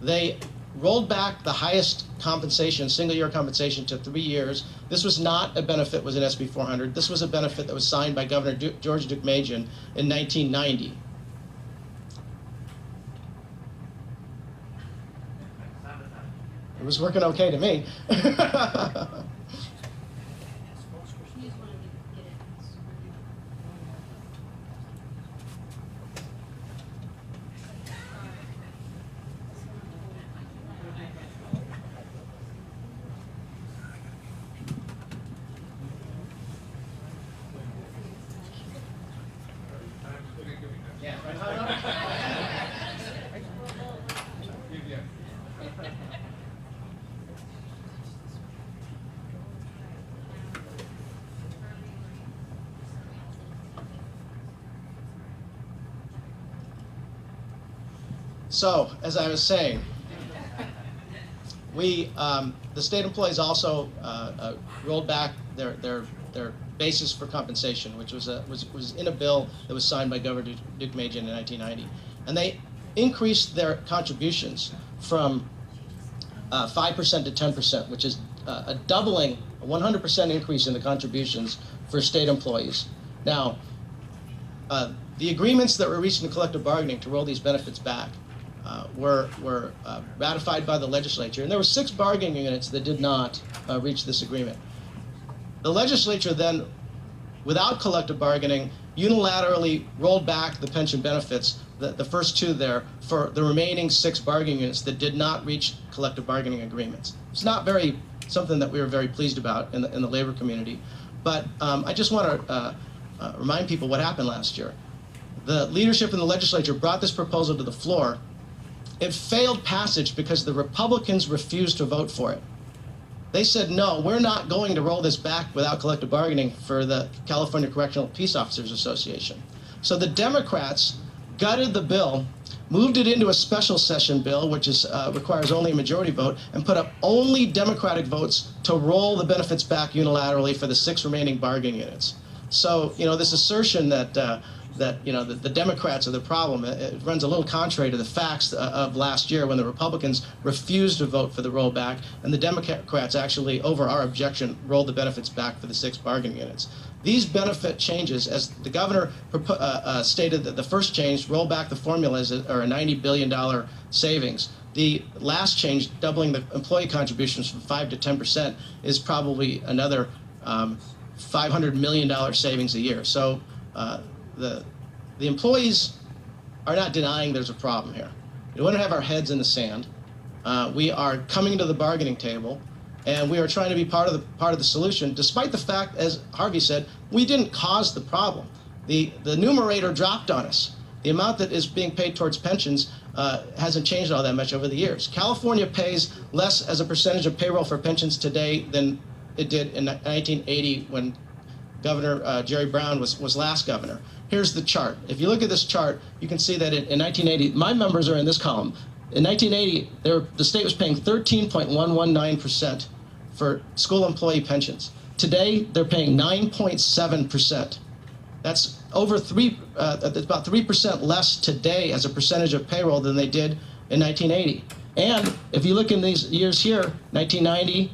They rolled back the highest compensation, single-year compensation, to 3 years. This was not a benefit was an SB 400. This was a benefit that was signed by Governor George Deukmejian in 1990. It was working okay to me. So, as I was saying, the state employees also rolled back their basis for compensation, which was in a bill that was signed by Governor Deukmejian in 1990, and they increased their contributions from 5% to 10%, which is a doubling, a 100% increase in the contributions for state employees. Now, the agreements that were reached in collective bargaining to roll these benefits back were ratified by the legislature, and there were 6 bargaining units that did not reach this agreement. The legislature then, without collective bargaining, unilaterally rolled back the pension benefits, the first two there, for the remaining 6 bargaining units that did not reach collective bargaining agreements. It's not something that we were very pleased about in the labor community. But I just want to remind people what happened last year. The leadership in the legislature brought this proposal to the floor. It failed passage because the Republicans refused to vote for it. They said, no, we're not going to roll this back without collective bargaining for the California Correctional Peace Officers Association. So the Democrats gutted the bill, moved it into a special session bill, which requires only a majority vote, and put up only Democratic votes to roll the benefits back unilaterally for the 6 remaining bargaining units. So, this assertion that the Democrats are the problem, it runs a little contrary to the facts of last year when the Republicans refused to vote for the rollback, and the Democrats actually, over our objection, rolled the benefits back for the 6 bargaining units. These benefit changes, as the governor stated that the first change, roll back the formulas, are a $90 billion savings. The last change, doubling the employee contributions from 5 to 10%, is probably another $500 million savings a year. So the employees are not denying there's a problem here. We want to have our heads in the sand. We are coming to the bargaining table, and we are trying to be part of the solution, despite the fact, as Harvey said, we didn't cause the problem. The numerator dropped on us. The amount that is being paid towards pensions hasn't changed all that much over the years. California pays less as a percentage of payroll for pensions today than it did in 1980 when Governor Jerry Brown was last governor. Here's the chart. If you look at this chart, you can see that in 1980, my members are in this column. In 1980, the state was paying 13.119% for school employee pensions. Today, they're paying 9.7%. That's over about 3% less today as a percentage of payroll than they did in 1980. And if you look in these years here, 1990,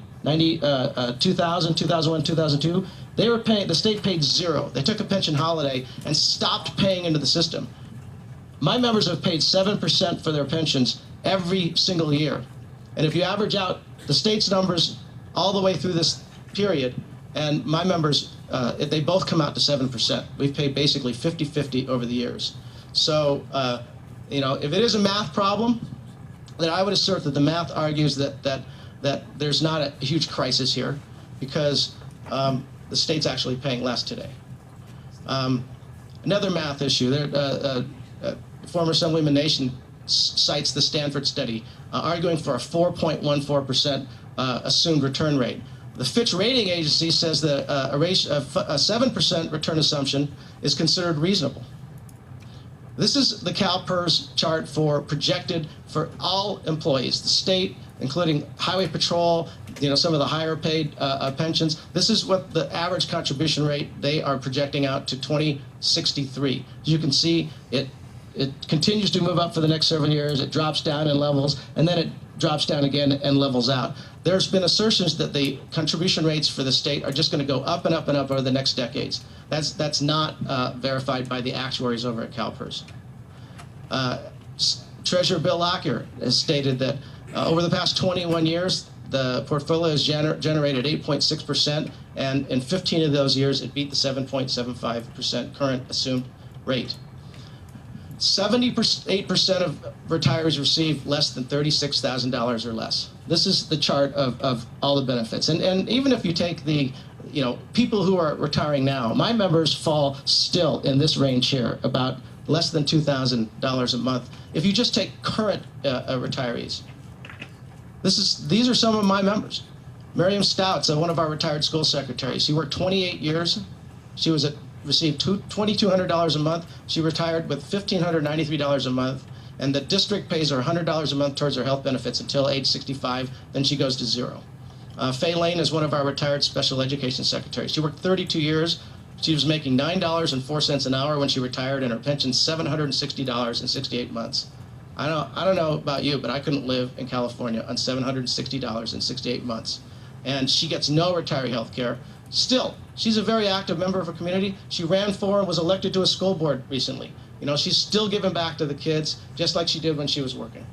2000, 2001, 2002, the state paid 0. They took a pension holiday and stopped paying into the system. My members have paid 7% for their pensions every single year. And if you average out the state's numbers all the way through this period, and my members, they both come out to 7%. We've paid basically 50-50 over the years. So, if it is a math problem, then I would assert that the math argues that there's not a huge crisis here, because the state's actually paying less today. Another math issue, former Assemblyman Nation cites the Stanford study, arguing for a 4.14% assumed return rate. The Fitch rating agency says that a 7% return assumption is considered reasonable. This is the CalPERS chart projected for all employees, the state, including highway patrol, some of the higher paid pensions. This is what the average contribution rate they are projecting out to 2063. As you can see, it continues to move up for the next several years. It drops down in levels, and then it drops down again and levels out. There's been assertions that the contribution rates for the state are just going to go up and up and up over the next decades. That's not verified by the actuaries over at CalPERS. Treasurer Bill Lockyer has stated that over the past 21 years, the portfolio has generated 8.6%, and in 15 of those years, it beat the 7.75% current assumed rate. 78% of retirees receive less than $36,000 or less. This is the chart of all the benefits. And even if you take the people who are retiring now, my members fall still in this range here, about less than $2,000 a month. If you just take current retirees, these are some of my members. Miriam Stouts, one of our retired school secretaries. She worked 28 years. She received $2,200 a month. She retired with $1,593 a month, and the district pays her $100 a month towards her health benefits until age 65. Then she goes to 0. Faye Lane is one of our retired special education secretaries. She worked 32 years. She was making $9.04 an hour when she retired, and her pension $760 in 68 months. I don't know about you, but I couldn't live in California on $760 in 68 months. And she gets no retiree health care. Still, she's a very active member of her community. She ran for and was elected to a school board recently. She's still giving back to the kids, just like she did when she was working.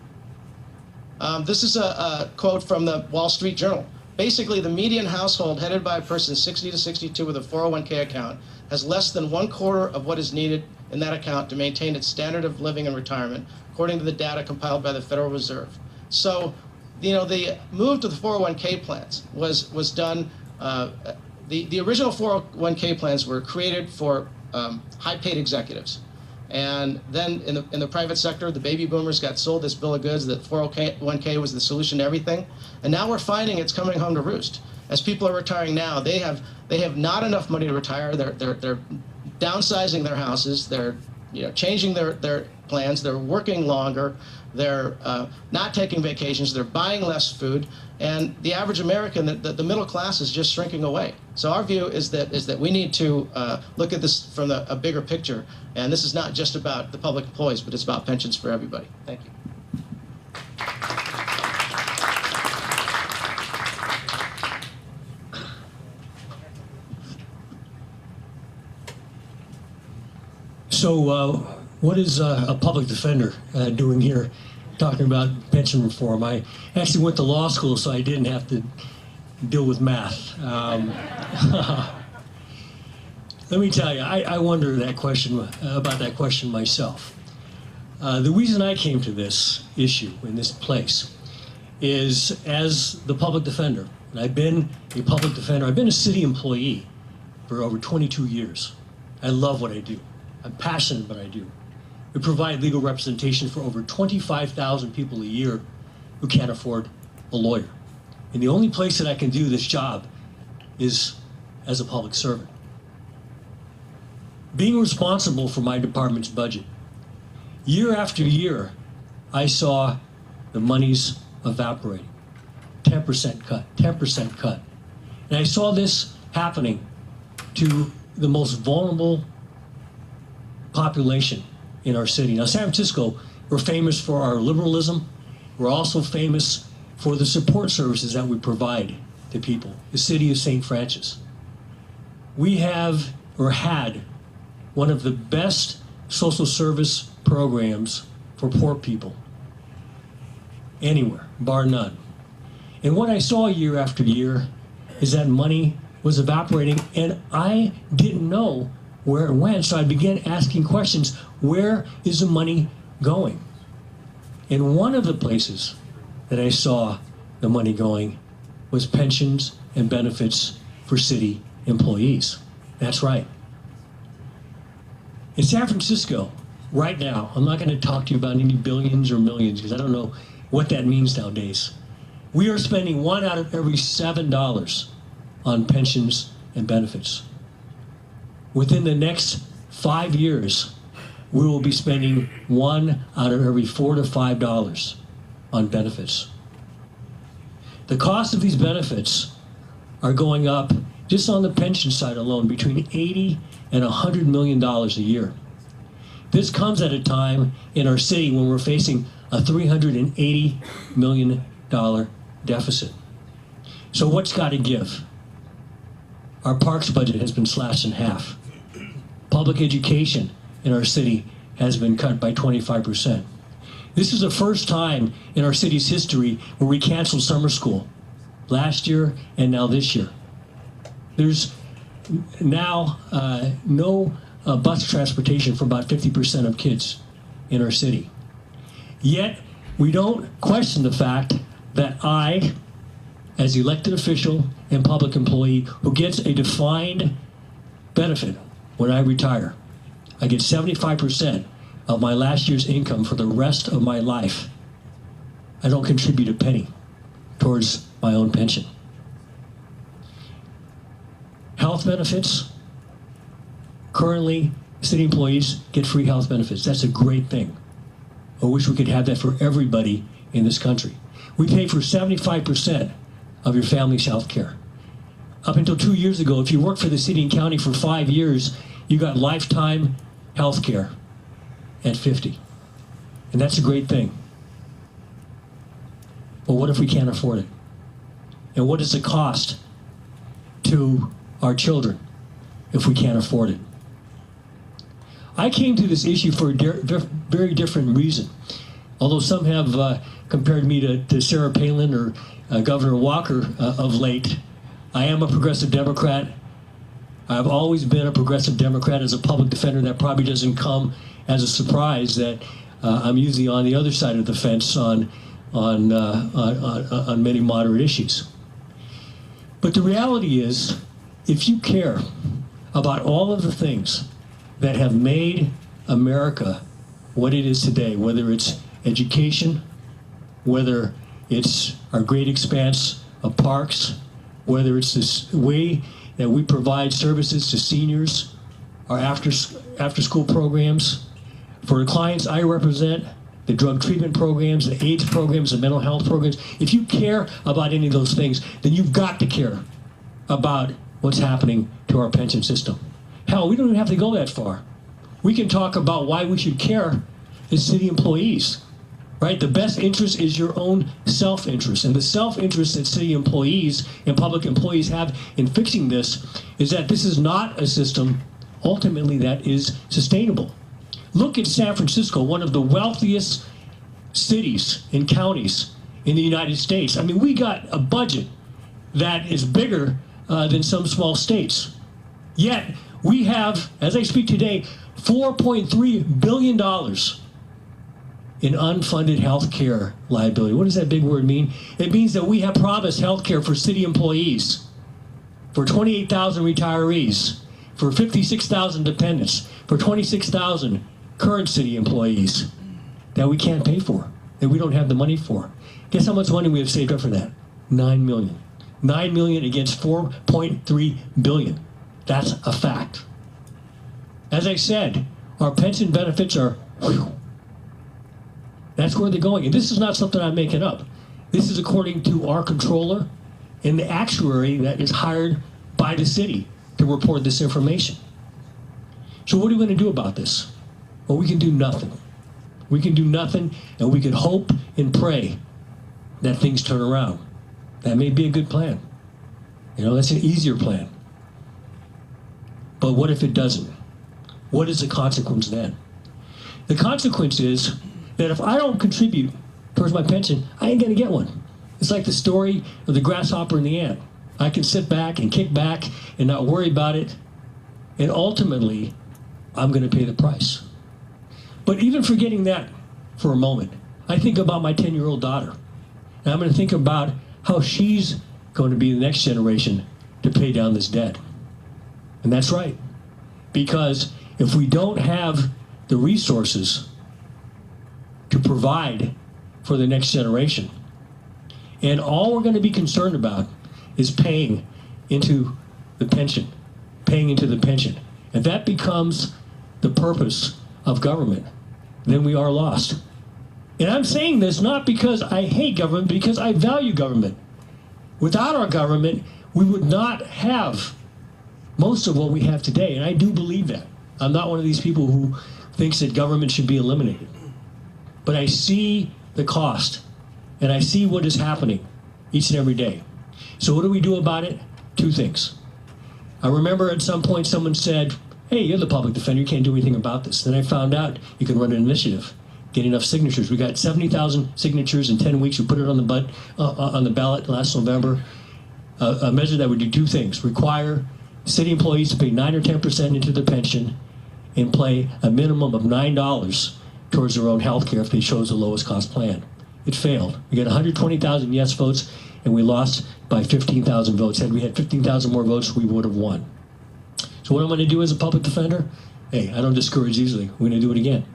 This is a quote from the Wall Street Journal. Basically, the median household headed by a person 60 to 62 with a 401k account has less than 1/4 of what is needed in that account to maintain its standard of living and retirement, according to the data compiled by the Federal Reserve. So, the move to the 401k plans was done. The original 401k plans were created for high-paid executives. And then in the private sector, the baby boomers got sold this bill of goods that 401k was the solution to everything. And now we're finding it's coming home to roost. As people are retiring now, they have not enough money to retire. They're downsizing their houses. They're changing their plans. They're working longer. They're not taking vacations. They're buying less food. And the average American, the middle class, is just shrinking away. So our view is that we need to look at this from a bigger picture. And this is not just about the public employees, but it's about pensions for everybody. Thank you. So what is a public defender doing here talking about pension reform? I actually went to law school, so I didn't have to deal with math. Let me tell you, I wonder about that question myself. The reason I came to this issue in this place is as the public defender. And I've been a public defender. I've been a city employee for over 22 years. I love what I do. I'm passionate about what I do. We provide legal representation for over 25,000 people a year who can't afford a lawyer. And the only place that I can do this job is as a public servant. Being responsible for my department's budget, year after year, I saw the monies evaporating. 10% cut, 10% cut. And I saw this happening to the most vulnerable population in our city. Now, San Francisco, we're famous for our liberalism. We're also famous for the support services that we provide to people. The city of St. Francis. We have, or had, one of the best social service programs for poor people anywhere, bar none. And what I saw year after year is that money was evaporating, and I didn't know where it went, so I began asking questions. Where is the money going? And one of the places that I saw the money going was pensions and benefits for city employees. That's right. In San Francisco, right now, I'm not going to talk to you about any billions or millions because I don't know what that means nowadays. We are spending $1 out of every $7 on pensions and benefits. Within the next 5 years, we will be spending $1 out of every $4 to $5 on benefits. The cost of these benefits are going up just on the pension side alone between $80 and $100 million a year. This comes at a time in our city when we're facing a $380 million deficit. So what's got to give? Our parks budget has been slashed in half. Public education in our city has been cut by 25%. This is the first time in our city's history where we canceled summer school last year and now this year. There's now no bus transportation for about 50% of kids in our city. Yet, we don't question the fact that I, as elected official and public employee who gets a defined benefit when I retire, I get 75% of my last year's income for the rest of my life. I don't contribute a penny towards my own pension. Health benefits. Currently, city employees get free health benefits. That's a great thing. I wish we could have that for everybody in this country. We pay for 75% of your family's health care. Up until 2 years ago, if you worked for the city and county for 5 years, you got lifetime health care at 50. And that's a great thing. But what if we can't afford it? And what is the cost to our children if we can't afford it? I came to this issue for a very different reason. Although some have compared me to Sarah Palin or Governor Walker of late. I am a progressive Democrat. I've always been a progressive Democrat as a public defender. That probably doesn't come as a surprise that I'm usually on the other side of the fence on many moderate issues. But the reality is, if you care about all of the things that have made America what it is today, whether it's education, whether it's our great expanse of parks, whether it's this way that we provide services to seniors, our after-school programs, for the clients I represent, the drug treatment programs, the AIDS programs, the mental health programs. If you care about any of those things, then you've got to care about what's happening to our pension system. Hell, we don't even have to go that far. We can talk about why we should care as city employees, right? The best interest is your own self-interest. And the self-interest that city employees and public employees have in fixing this is that this is not a system, ultimately, that is sustainable. Look at San Francisco, one of the wealthiest cities and counties in the United States. I mean, we got a budget that is bigger than some small states. Yet, we have, as I speak today, $4.3 billion in unfunded health care liability. What does that big word mean? It means that we have promised health care for city employees, for 28,000 retirees, for 56,000 dependents, for 26,000 current city employees that we can't pay for, that we don't have the money for. Guess how much money we have saved up for that? $9 million. $9 million against $4.3 billion. That's a fact. As I said, our pension benefits are, that's where they're going. And this is not something I'm making up. This is according to our controller and the actuary that is hired by the city to report this information. So what are we going to do about this? Well, we can do nothing. We can do nothing, and we can hope and pray that things turn around. That may be a good plan. You know, that's an easier plan. But what if it doesn't? What is the consequence then? The consequence is that if I don't contribute towards my pension, I ain't gonna get one. It's like the story of the grasshopper and the ant. I can sit back and kick back and not worry about it, and ultimately, I'm gonna pay the price. But even forgetting that for a moment, I think about my 10-year-old daughter. And I'm gonna think about how she's going to be the next generation to pay down this debt. And that's right. Because if we don't have the resources to provide for the next generation, and all we're going to be concerned about is paying into the pension, if that becomes the purpose of government, then we are lost. And I'm saying this not because I hate government, because I value government. Without our government, we would not have most of what we have today, and I do believe that. I'm not one of these people who thinks that government should be eliminated. But I see the cost, and I see what is happening each and every day. So what do we do about it? Two things. I remember at some point someone said, hey, you're the public defender, you can't do anything about this. Then I found out you can run an initiative, get enough signatures. We got 70,000 signatures in 10 weeks. We put it on the ballot last November. A measure that would do two things: require city employees to pay 9 or 10% into their pension and pay a minimum of $9 towards their own health care if they chose the lowest cost plan. It failed. We got 120,000 yes votes, and we lost by 15,000 votes. Had we had 15,000 more votes, we would have won. So what I'm going to do as a public defender? Hey, I don't discourage easily. We're going to do it again.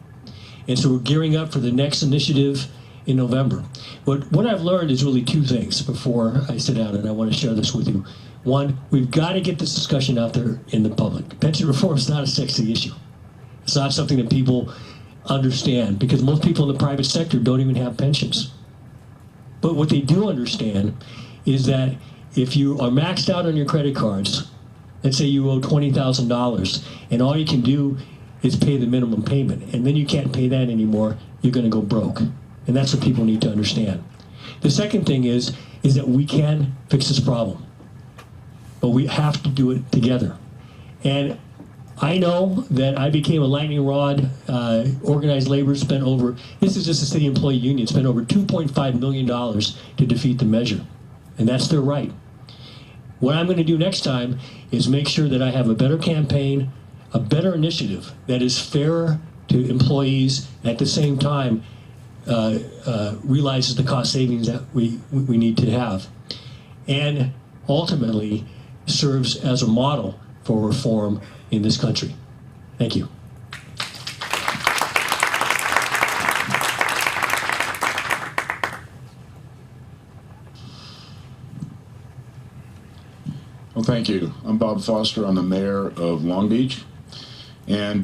And so we're gearing up for the next initiative in November. What I've learned is really two things before I sit down, and I want to share this with you. One, we've got to get this discussion out there in the public. Pension reform is not a sexy issue. It's not something that people understand, because most people in the private sector don't even have pensions. But what they do understand is that if you are maxed out on your credit cards, let's say you owe $20,000, and all you can do is pay the minimum payment, and then you can't pay that anymore, you're going to go broke. And that's what people need to understand. The second thing is that we can fix this problem, but we have to do it together. And I know that I became a lightning rod. Organized labor this is just a city employee union, spent over $2.5 million to defeat the measure. and that's their right. What I'm going to do next time is make sure that I have a better campaign, a better initiative that is fairer to employees, at the same time realizes the cost savings that we need to have, and ultimately serves as a model for reform in this country. Thank you. Well, thank you. I'm Bob Foster. I'm the mayor of Long Beach. And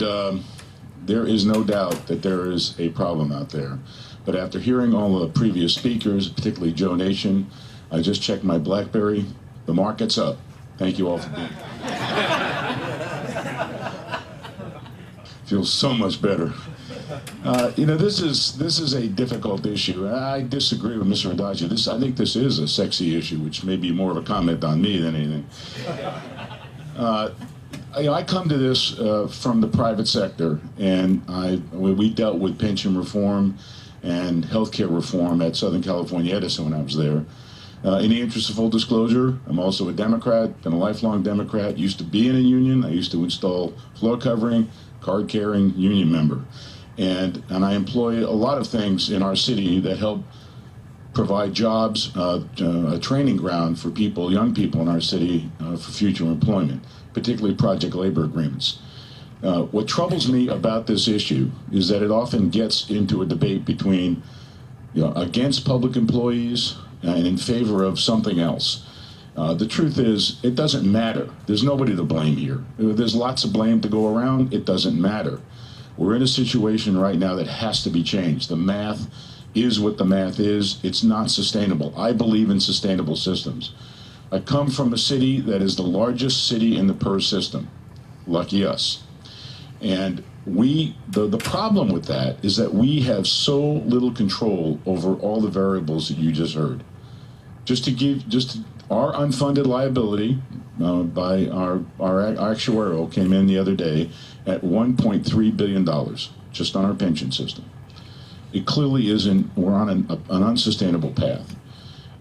there is no doubt that there is a problem out there. But after hearing all the previous speakers, particularly Joe Nation, I just checked my BlackBerry. The market's up. Thank you all for being here. Feels so much better. You know, this is a difficult issue. I disagree with Mr. Adachi. I think this is a sexy issue, which may be more of a comment on me than anything. I come to this from the private sector, and we dealt with pension reform and healthcare reform at Southern California Edison when I was there. In the interest of full disclosure, I'm also a Democrat, been a lifelong Democrat, used to be in a union. I used to install floor covering, card carrying union member. And I employ a lot of things in our city that help provide jobs, a training ground for people, young people in our city for future employment, particularly project labor agreements. What troubles me about this issue is that it often gets into a debate between, against public employees and in favor of something else. The truth is, it doesn't matter. There's nobody to blame here. There's lots of blame to go around. It doesn't matter. We're in a situation right now that has to be changed. The math is what the math is. It's not sustainable. I believe in sustainable systems. I come from a city that is the largest city in the PERS system. Lucky us. And the problem with that is that we have so little control over all the variables that you just heard. Our unfunded liability by our actuarial came in the other day at $1.3 billion just on our pension system. It clearly isn't, we're on an unsustainable path.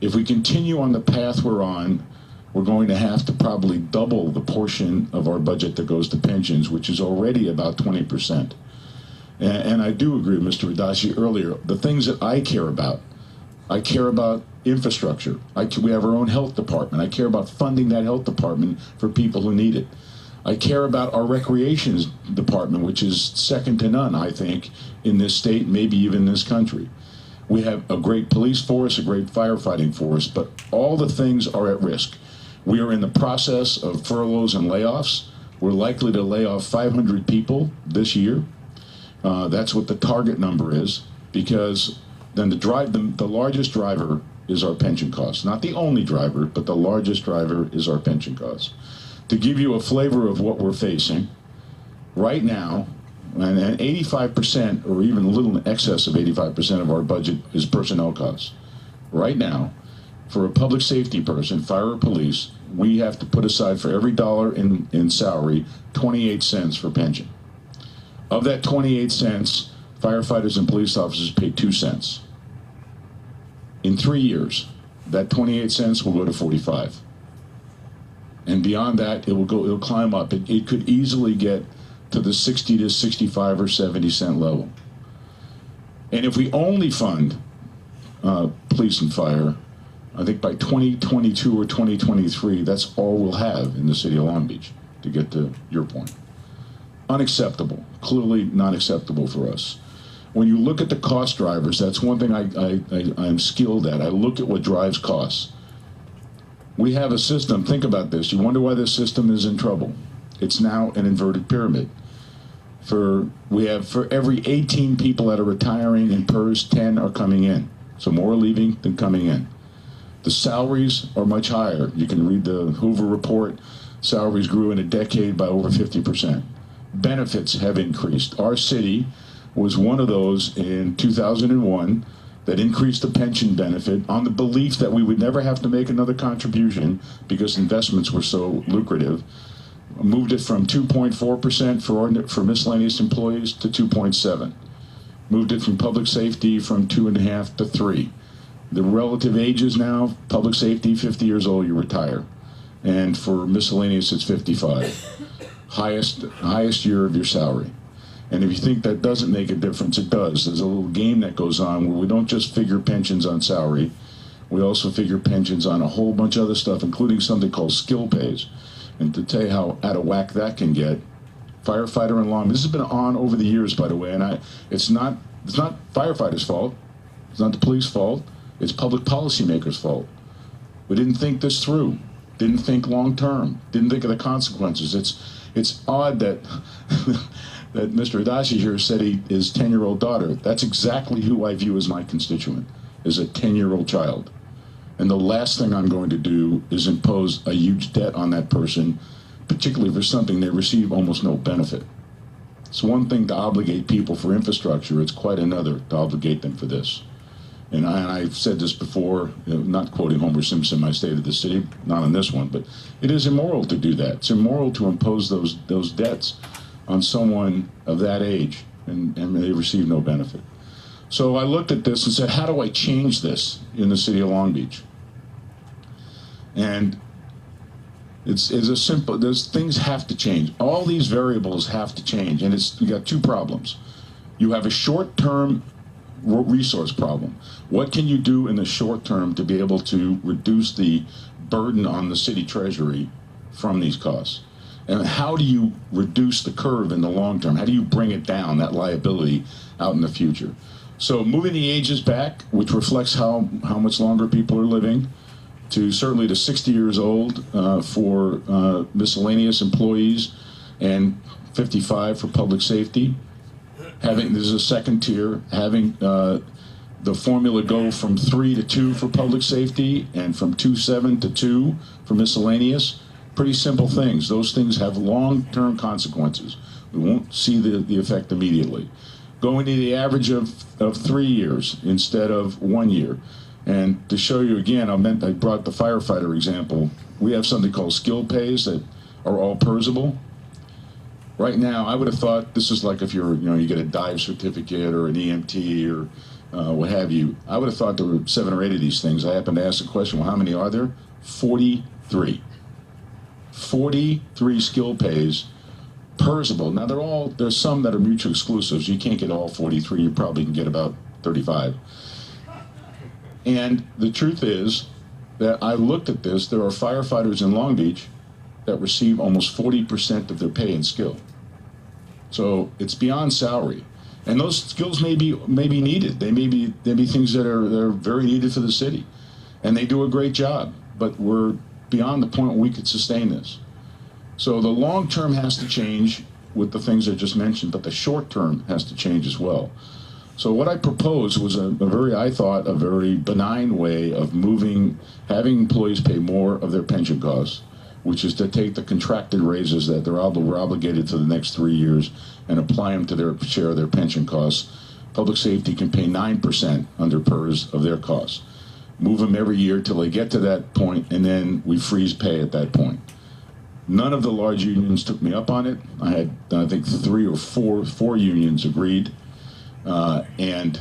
If we continue on the path we're on, we're going to have to probably double the portion of our budget that goes to pensions, which is already about 20%. And I do agree with Mr. Adachi earlier. The things that I care about infrastructure. We have our own health department. I care about funding that health department for people who need it. I care about our recreation department, which is second to none, I think, in this state, maybe even this country. We have a great police force, a great firefighting force, but all the things are at risk. We are in the process of furloughs and layoffs. We're likely to lay off 500 people this year. That's what the target number is, because then the largest driver is our pension costs. Not the only driver, but the largest driver is our pension costs. To give you a flavor of what we're facing, right now, and 85%, or even a little in excess of 85% of our budget is personnel costs. Right now, for a public safety person, fire or police, we have to put aside for every dollar in salary, 28 cents for pension. Of that 28 cents, firefighters and police officers pay 2 cents. In 3 years, that 28 cents will go to 45. And beyond that, it'll climb up. It could easily get to the 60 to 65 or 70 cent level. And if we only fund police and fire, I think by 2022 or 2023, that's all we'll have in the city of Long Beach, to get to your point. Unacceptable, clearly not acceptable for us. When you look at the cost drivers, that's one thing I'm skilled at. I look at what drives costs. We have a system, think about this, you wonder why this system is in trouble. It's now an inverted pyramid. We have for every 18 people that are retiring in PERS, 10 are coming in. So more are leaving than coming in. The salaries are much higher. You can read the Hoover report. Salaries grew in a decade by over 50%. Benefits have increased. Our city was one of those in 2001 that increased the pension benefit on the belief that we would never have to make another contribution because investments were so lucrative. Moved it from 2.4% for miscellaneous employees to 2.7. Moved it from public safety from 2.5 to 3. The relative ages now, public safety, 50 years old, you retire. And for miscellaneous, it's 55. Highest year of your salary. And if you think that doesn't make a difference, it does. There's a little game that goes on where we don't just figure pensions on salary. We also figure pensions on a whole bunch of other stuff, including something called skill pays. And to tell you how out of whack that can get, firefighter and lawman, this has been on over the years, by the way, and it's not firefighters' fault. It's not the police fault. It's public policymakers' fault. We didn't think this through. Didn't think long term. Didn't think of the consequences. It's odd that that Mr. Adachi here said his 10-year-old daughter. That's exactly who I view as my constituent, is a 10-year-old child. And the last thing I'm going to do is impose a huge debt on that person, particularly for something they receive almost no benefit. It's one thing to obligate people for infrastructure. It's quite another to obligate them for this. And I've said this before, not quoting Homer Simpson, my State of the City, not on this one, but it is immoral to do that. It's immoral to impose those debts on someone of that age, and they receive no benefit. So I looked at this and said, how do I change this in the city of Long Beach? And it's a simple, things have to change. All these variables have to change, and you got two problems. You have a short-term resource problem. What can you do in the short term to be able to reduce the burden on the city treasury from these costs? And how do you reduce the curve in the long term? How do you bring it down, that liability, out in the future? So moving the ages back, which reflects how much longer people are living, to certainly to 60 years old for miscellaneous employees and 55 for public safety. There's a second tier, having the formula go from 3 to 2 for public safety and from 2.7 to 2 for miscellaneous. Pretty simple things. Those things have long-term consequences. We won't see the effect immediately. Going to the average of 3 years instead of 1 year. And to show you again, I brought the firefighter example. We have something called skill pays that are all PERSable. Right now, I would have thought this is like if you get a dive certificate or an EMT or what have you. I would have thought there were 7 or 8 of these things. I happened to ask the question, well, how many are there? 43. 43 skill pays, PERSable. Now, there's some that are mutually exclusive, so you can't get all 43. You probably can get about 35. And the truth is that I looked at this. There are firefighters in Long Beach that receive almost 40% of their pay and skill. So it's beyond salary. And those skills may be needed. They may be things that are very needed for the city. And they do a great job, but we're beyond the point where we could sustain this. So the long term has to change with the things I just mentioned, but the short term has to change as well. So what I proposed was a very benign way of having employees pay more of their pension costs, which is to take the contracted raises that we're obligated to the next 3 years and apply them to their share of their pension costs. Public safety can pay 9% under PERS of their costs. Move them every year till they get to that point, and then we freeze pay at that point. None of the large unions took me up on it. I had, I think, 3 or 4 unions agreed, and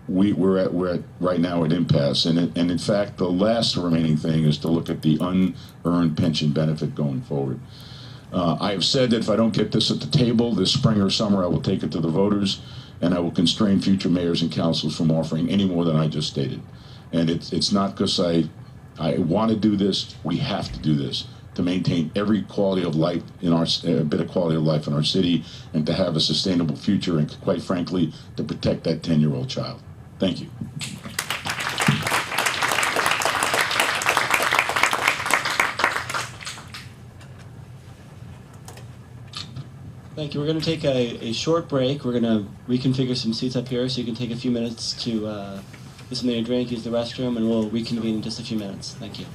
we're at right now at impasse. And in fact, the last remaining thing is to look at the unearned pension benefit going forward. I have said that if I don't get this at the table this spring or summer, I will take it to the voters, and I will constrain future mayors and councils from offering any more than I just stated. And it's not because I want to do this. We have to do this to maintain every quality of life in a bit of quality of life in our city, and to have a sustainable future, and quite frankly, to protect that 10-year-old child. Thank you. Thank you. We're going to take a short break. We're going to reconfigure some seats up here so you can take a few minutes to get something to drink, use the restroom, and we'll reconvene in just a few minutes. Thank you.